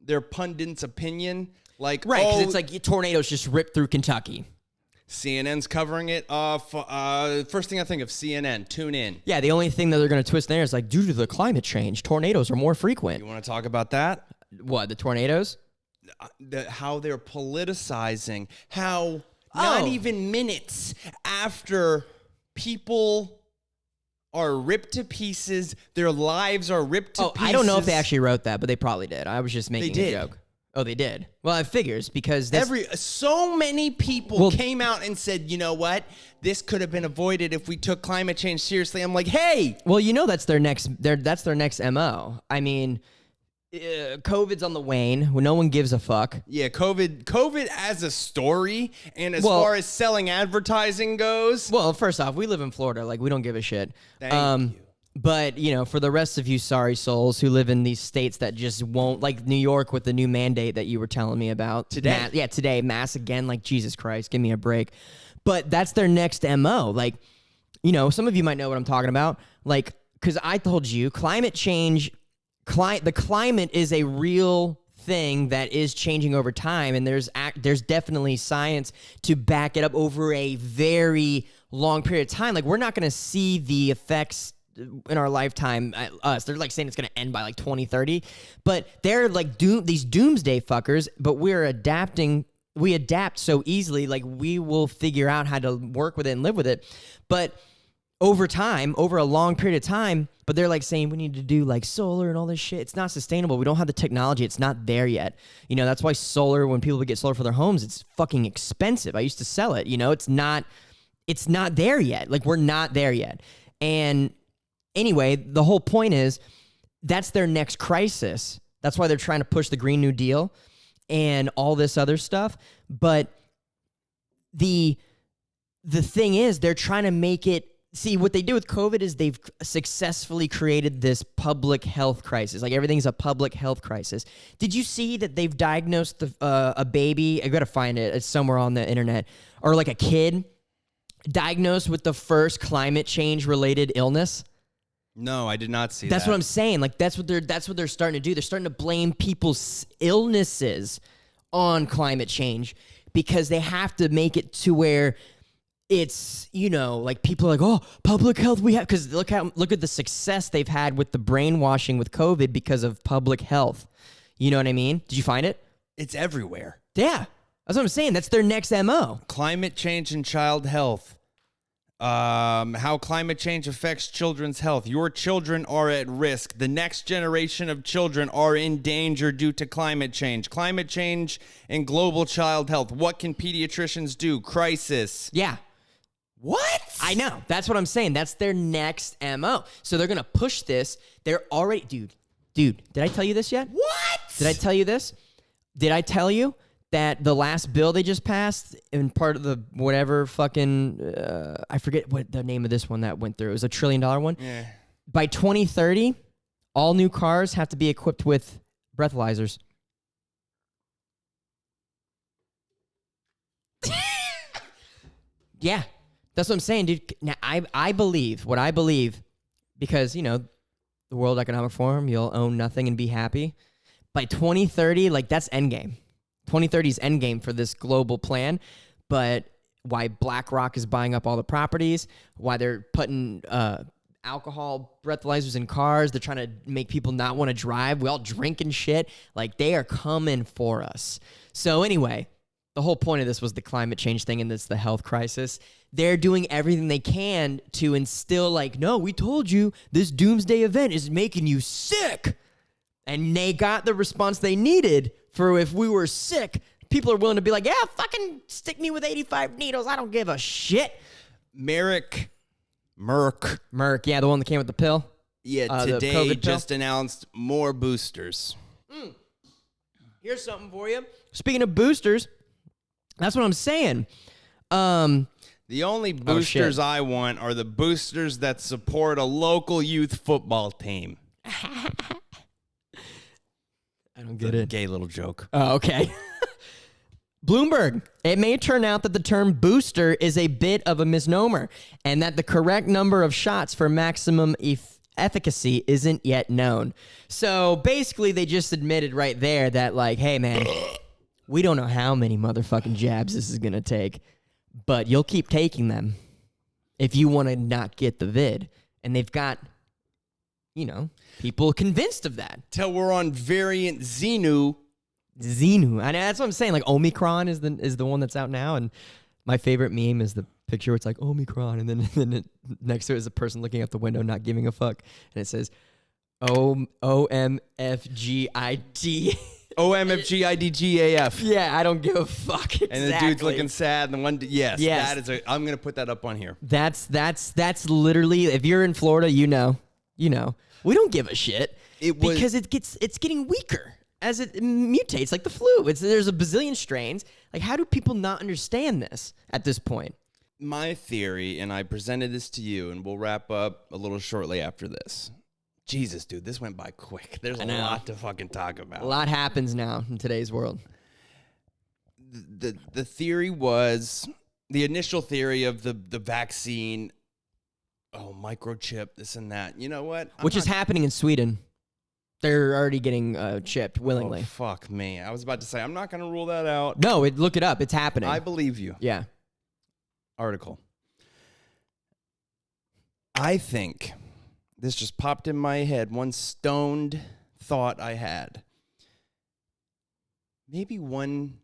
their pundit's opinion. Like, right, because it's like tornadoes just ripped through Kentucky. CNN's covering it. First thing I think of, CNN, tune in. Yeah, the only thing that they're going to twist there is like, due to the climate change, tornadoes are more frequent. You want to talk about that? What, the tornadoes? How they're politicizing, how not even minutes after people are ripped to pieces, their lives are ripped to pieces. I don't know if they actually wrote that, but they probably did. I was just making a joke. Oh, they did? Well, it figures because so many people came out and said, you know what? This could have been avoided if we took climate change seriously. I'm like, hey. Well, you know that's their next MO. I mean, COVID's on the wane. No one gives a fuck. Yeah, COVID as a story, and as far as selling advertising goes. Well, first off, we live in Florida. Like, we don't give a shit. Thank you. But, you know, for the rest of you sorry souls who live in these states that just won't, like New York with the new mandate that you were telling me about. Today. Today. Mass again. Like, Jesus Christ, give me a break. But that's their next MO. Like, you know, some of you might know what I'm talking about. Like, because I told you, climate change... the climate is a real thing that is changing over time, and there's definitely science to back it up over a very long period of time. Like, we're not going to see the effects in our lifetime. They're like saying it's going to end by like 2030, but they're like these doomsday fuckers. But we're adapting. We adapt so easily. Like, we will figure out how to work with it and live with it. But over time, over a long period of time, but they're like saying we need to do like solar and all this shit. It's not sustainable. We don't have the technology. It's not there yet. You know, that's why solar, when people would get solar for their homes, it's fucking expensive. I used to sell it. You know, it's not there yet. Like, we're not there yet. And anyway, the whole point is that's their next crisis. That's why they're trying to push the Green New Deal and all this other stuff. But the thing is, they're trying to make it. See, what they do with COVID is they've successfully created this public health crisis. Like, everything's a public health crisis. Did you see that they've diagnosed a baby? I got to find it. It's somewhere on the internet. Or like a kid diagnosed with the first climate change related illness. No, I did not see that. That's what I'm saying. Like, that's what they're starting to do. They're starting to blame people's illnesses on climate change because they have to make it to where it's, you know, like people are like, oh, public health we have, because look at the success they've had with the brainwashing with COVID because of public health. You know what I mean? Did you find it? It's everywhere. Yeah. That's what I'm saying. That's their next MO. Climate change and child health. How climate change affects children's health. Your children are at risk. The next generation of children are in danger due to climate change. Climate change and global child health. What can pediatricians do? Crisis. Yeah. What? I know. That's what I'm saying. That's their next MO. So they're going to push this. They're already... Dude, did I tell you this yet? What? Did I tell you this? Did I tell you that the last bill they just passed in part of the whatever fucking... I forget what the name of this one that went through. It was $1 trillion one. Yeah. By 2030, all new cars have to be equipped with breathalyzers. Yeah. That's what I'm saying, dude. Now, I believe, because, you know, the World Economic Forum, you'll own nothing and be happy. By 2030, like, that's endgame. 2030 is endgame for this global plan. But why BlackRock is buying up all the properties, why they're putting alcohol breathalyzers in cars, they're trying to make people not want to drive. We all drink and shit. Like, they are coming for us. So anyway, the whole point of this was the climate change thing, and this the health crisis. They're doing everything they can to instill, like, no, we told you this doomsday event is making you sick. And they got the response they needed for if we were sick. People are willing to be like, yeah, fucking stick me with 85 needles. I don't give a shit. Merck. Yeah, the one that came with the pill. Yeah, today just announced more boosters. Here's something for you. Speaking of boosters, that's what I'm saying. The only boosters I want are the boosters that support a local youth football team. I don't get it. Gay little joke. Oh, okay. Bloomberg. It may turn out that the term booster is a bit of a misnomer and that the correct number of shots for maximum efficacy isn't yet known. So basically they just admitted right there that, like, hey, man, we don't know how many motherfucking jabs this is going to take, but you'll keep taking them if you want to not get the vid. And they've got, you know, people convinced of that. Till we're on variant Xenu. I know, that's what I'm saying. Like, Omicron is the one that's out now, and my favorite meme is the picture where it's like Omicron, and then next to it is a person looking out the window not giving a fuck, and it says OMFGID. OMFGIDGAF. Yeah, I don't give a fuck. Exactly. And the dude's looking sad. And the one, yes. That is I'm gonna put that up on here. That's literally, if you're in Florida, you know, we don't give a shit because it's getting weaker as it mutates, like the flu. There's a bazillion strains. Like, how do people not understand this at this point? My theory, and I presented this to you, and we'll wrap up a little shortly after this. Jesus, dude, this went by quick. There's a lot to fucking talk about. A lot happens now in today's world. The theory was, the initial theory of the vaccine, microchip, this and that. You know what? Which is happening in Sweden. They're already getting chipped willingly. Oh, fuck me. I was about to say, I'm not going to rule that out. No, look it up. It's happening. I believe you. Yeah. Article. I think... this just popped in my head. One stoned thought I had. Maybe one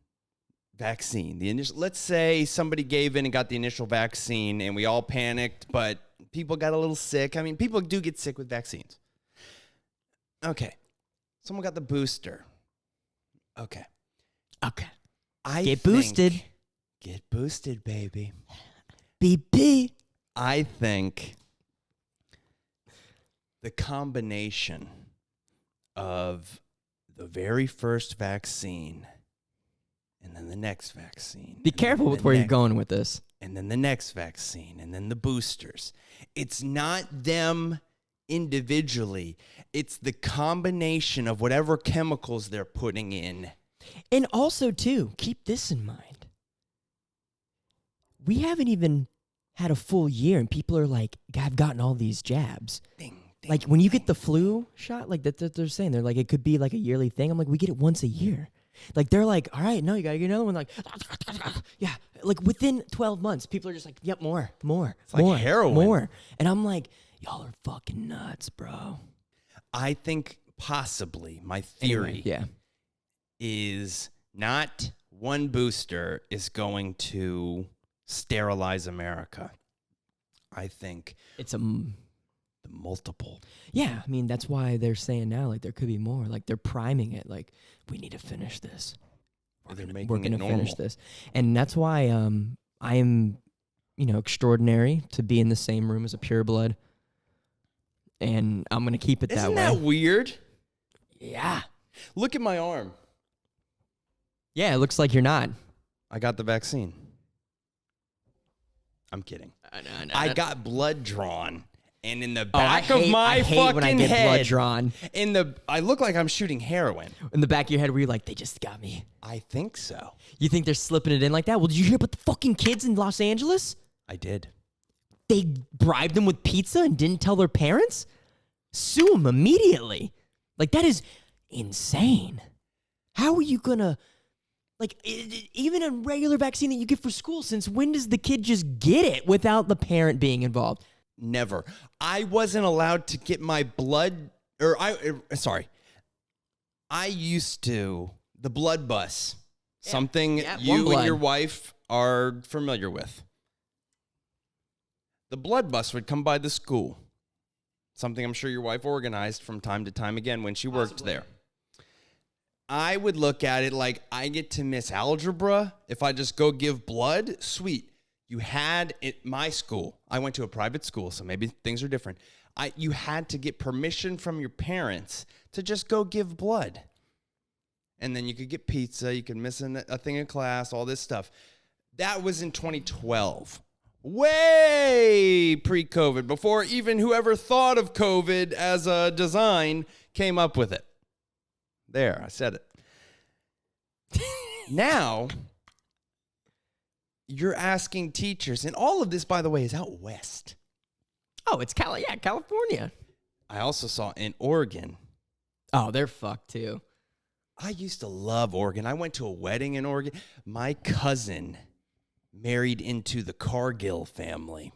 vaccine. Let's say somebody gave in and got the initial vaccine and we all panicked, but people got a little sick. I mean, people do get sick with vaccines. Okay. Someone got the booster. Okay. Get boosted. Get boosted, baby. BP. I think the combination of the very first vaccine and then the next vaccine. Be careful with where you're going with this. And then the next vaccine and then the boosters. It's not them individually. It's the combination of whatever chemicals they're putting in. And also, too, keep this in mind. We haven't even had a full year, and people are like, I've gotten all these jabs. Ding, ding, like, when you get the flu shot, like, that they're saying, they're like, it could be like a yearly thing. I'm like, we get it once a year. Like, they're like, all right, no, you got to get another one. Like, yeah. Like, within 12 months, people are just like, yep, more. It's like heroin. More. And I'm like, y'all are fucking nuts, bro. I think possibly my theory is not one booster is going to sterilize America. I think it's the multiple. Yeah, I mean, that's why they're saying now, like, there could be more. Like, they're priming it. Like, we need to finish this. We're going to finish this. And that's why I am, extraordinary to be in the same room as a pureblood. And I'm going to keep it that way. Isn't that weird? Yeah. Look at my arm. Yeah, it looks like you're not. I got the vaccine. I'm kidding. I got blood drawn. And in the back of my fucking when I get head, blood drawn. I look like I'm shooting heroin. In the back of your head where you're like, they just got me. I think so. You think they're slipping it in like that? Well, did you hear about the fucking kids in Los Angeles? I did. They bribed them with pizza and didn't tell their parents? Sue them immediately. Like, that is insane. How are you gonna, like, even a regular vaccine that you get for school, since when does the kid just get it without the parent being involved? Never. I wasn't allowed to get my blood, I used to, the blood bus, something you and your wife are familiar with. The blood bus would come by the school, something I'm sure your wife organized from time to time again when she worked there. I would look at it like I get to miss algebra if I just go give blood. Sweet. You had at my school, I went to a private school, so maybe things are different. You had to get permission from your parents to just go give blood. And then you could get pizza, you could miss a thing in class, all this stuff. That was in 2012. Way pre-COVID, before even whoever thought of COVID as a design came up with it. There, I said it. Now, you're asking teachers, and all of this, by the way, is out west. Oh, it's California. I also saw in Oregon. Oh, they're fucked too. I used to love Oregon. I went to a wedding in Oregon. My cousin married into the Cargill family.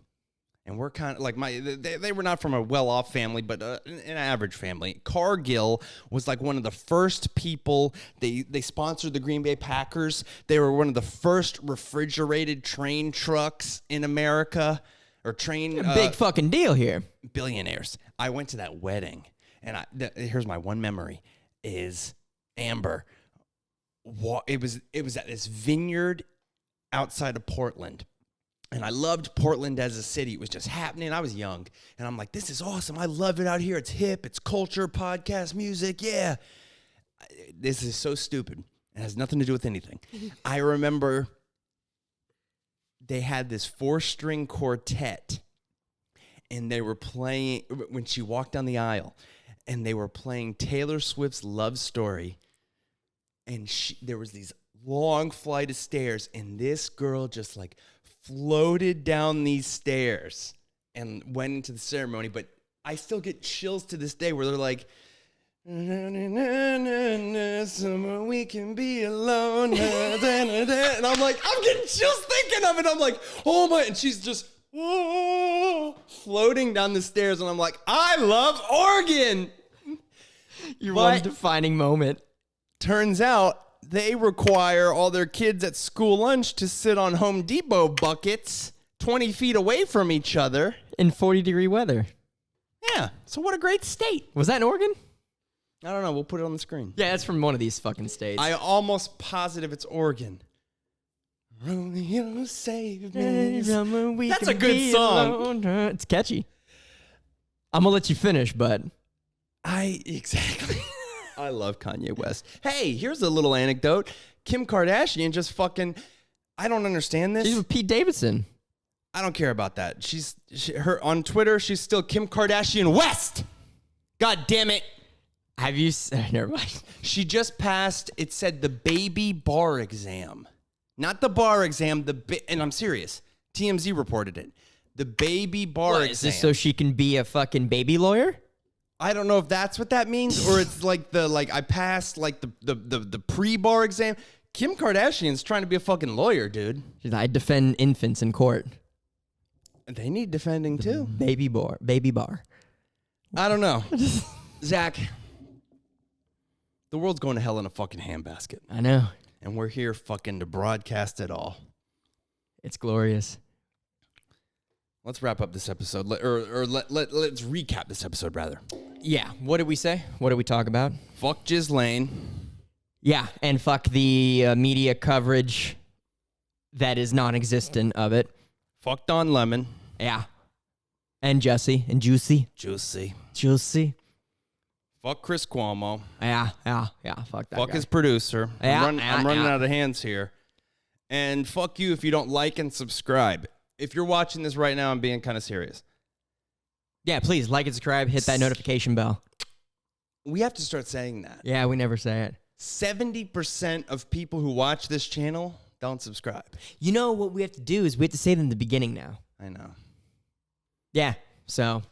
And we're kind of like they were not from a well-off family, but an average family. Cargill was like one of the first people. They sponsored the Green Bay Packers. They were one of the first refrigerated train trucks in America, or train. Big fucking deal here. Billionaires. I went to that wedding, and here's my one memory: is Amber. It was at this vineyard outside of Portland. And I loved Portland as a city. It was just happening. I was young. And I'm like, this is awesome. I love it out here. It's hip. It's culture, podcast, music. Yeah. This is so stupid. It has nothing to do with anything. I remember they had this 4-string quartet. And they were playing, when she walked down the aisle, and they were playing Taylor Swift's Love Story. And there was these long flight of stairs. And this girl just like floated down these stairs and went into the ceremony. But I still get chills to this day where they're like, summer we can be alone. And I'm like, I'm getting chills thinking of it. I'm like, oh my, and she's just floating down the stairs. And I'm like, I love Oregon. Your one defining moment. Turns out they require all their kids at school lunch to sit on Home Depot buckets 20 feet away from each other in 40-degree weather. Yeah. So what a great state. Was that in Oregon? I don't know. We'll put it on the screen. Yeah, it's from one of these fucking states. I almost positive it's Oregon. Romeo, save me. That's a good song. It's catchy. I'm gonna let you finish, but Exactly. I love Kanye West. Hey, here's a little anecdote. Kim Kardashian just fucking. I don't understand this. she's with Pete Davidson. I don't care about that. Her on Twitter. She's still Kim Kardashian West. God damn it. Have you? Never mind. She just passed. It said the baby bar exam, not the bar exam. And I'm serious. TMZ reported it. The baby bar exam. Is this so she can be a fucking baby lawyer? I don't know if that's what that means, or it's like I passed like the pre-bar exam. Kim Kardashian's trying to be a fucking lawyer, dude. I defend infants in court. They need defending too. Baby bar. I don't know. Zach, the world's going to hell in a fucking handbasket. I know. And we're here fucking to broadcast it all. It's glorious. Let's wrap up this episode. Let's recap this episode, rather. Yeah. What did we say? What did we talk about? Fuck Ghislaine. Yeah, and fuck the media coverage that is non-existent of it. Fuck Don Lemon. Yeah. And Jussie and Jussie. Fuck Chris Cuomo. Yeah. Fuck that Fuck guy. his producer. Yeah, I'm running out of hands here. And fuck you if you don't like and subscribe. If you're watching this right now, I'm being kind of serious. Yeah, please like and subscribe. Hit that notification bell. We have to start saying that. Yeah, we never say it. 70% of people who watch this channel don't subscribe. You know what we have to do is we have to say it in the beginning now. I know. Yeah, so.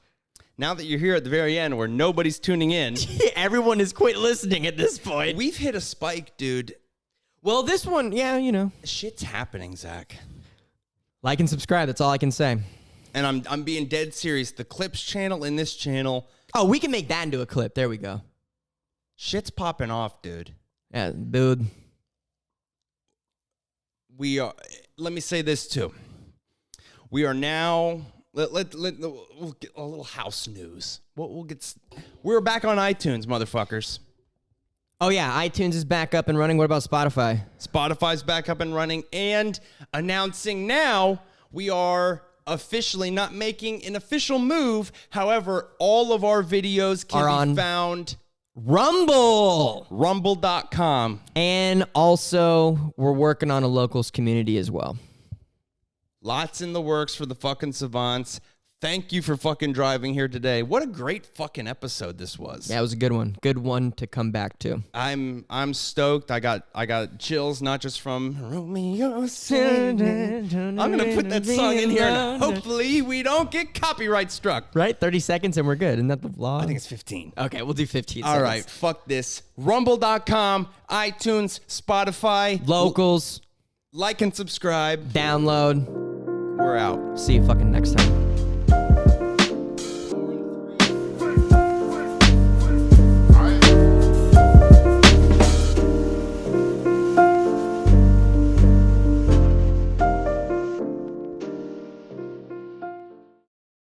Now that you're here at the very end where nobody's tuning in. Everyone has quit listening at this point. We've hit a spike, dude. Well, this one, yeah, you know. Shit's happening, Zach. Like and subscribe. That's all I can say. And I'm being dead serious. The Clips channel and this channel. Oh, we can make that into a clip. There we go. Shit's popping off, dude. Yeah, dude. We are. Let me say this too. We are now. We'll get a little house news. We're back on iTunes, motherfuckers. Oh yeah, iTunes is back up and running. What about Spotify? Spotify's back up and running, and announcing now we are officially not making an official move. However, all of our videos can be found Rumble. Rumble.com. And also, we're working on a locals community as well. Lots in the works for the fucking Savants. Thank you for fucking driving here today. What a great fucking episode this was. Yeah, it was a good one. Good one to come back to. I'm stoked. I got chills, not just from Romeo singing. I'm gonna put that song in here, and hopefully we don't get copyright struck. Right, 30 seconds and we're good. Isn't that the vlog? I think it's 15. Okay, we'll do 15 All seconds. right, fuck this. Rumble.com, iTunes, Spotify, Locals. Like and subscribe. Download. We're out. See you fucking next time.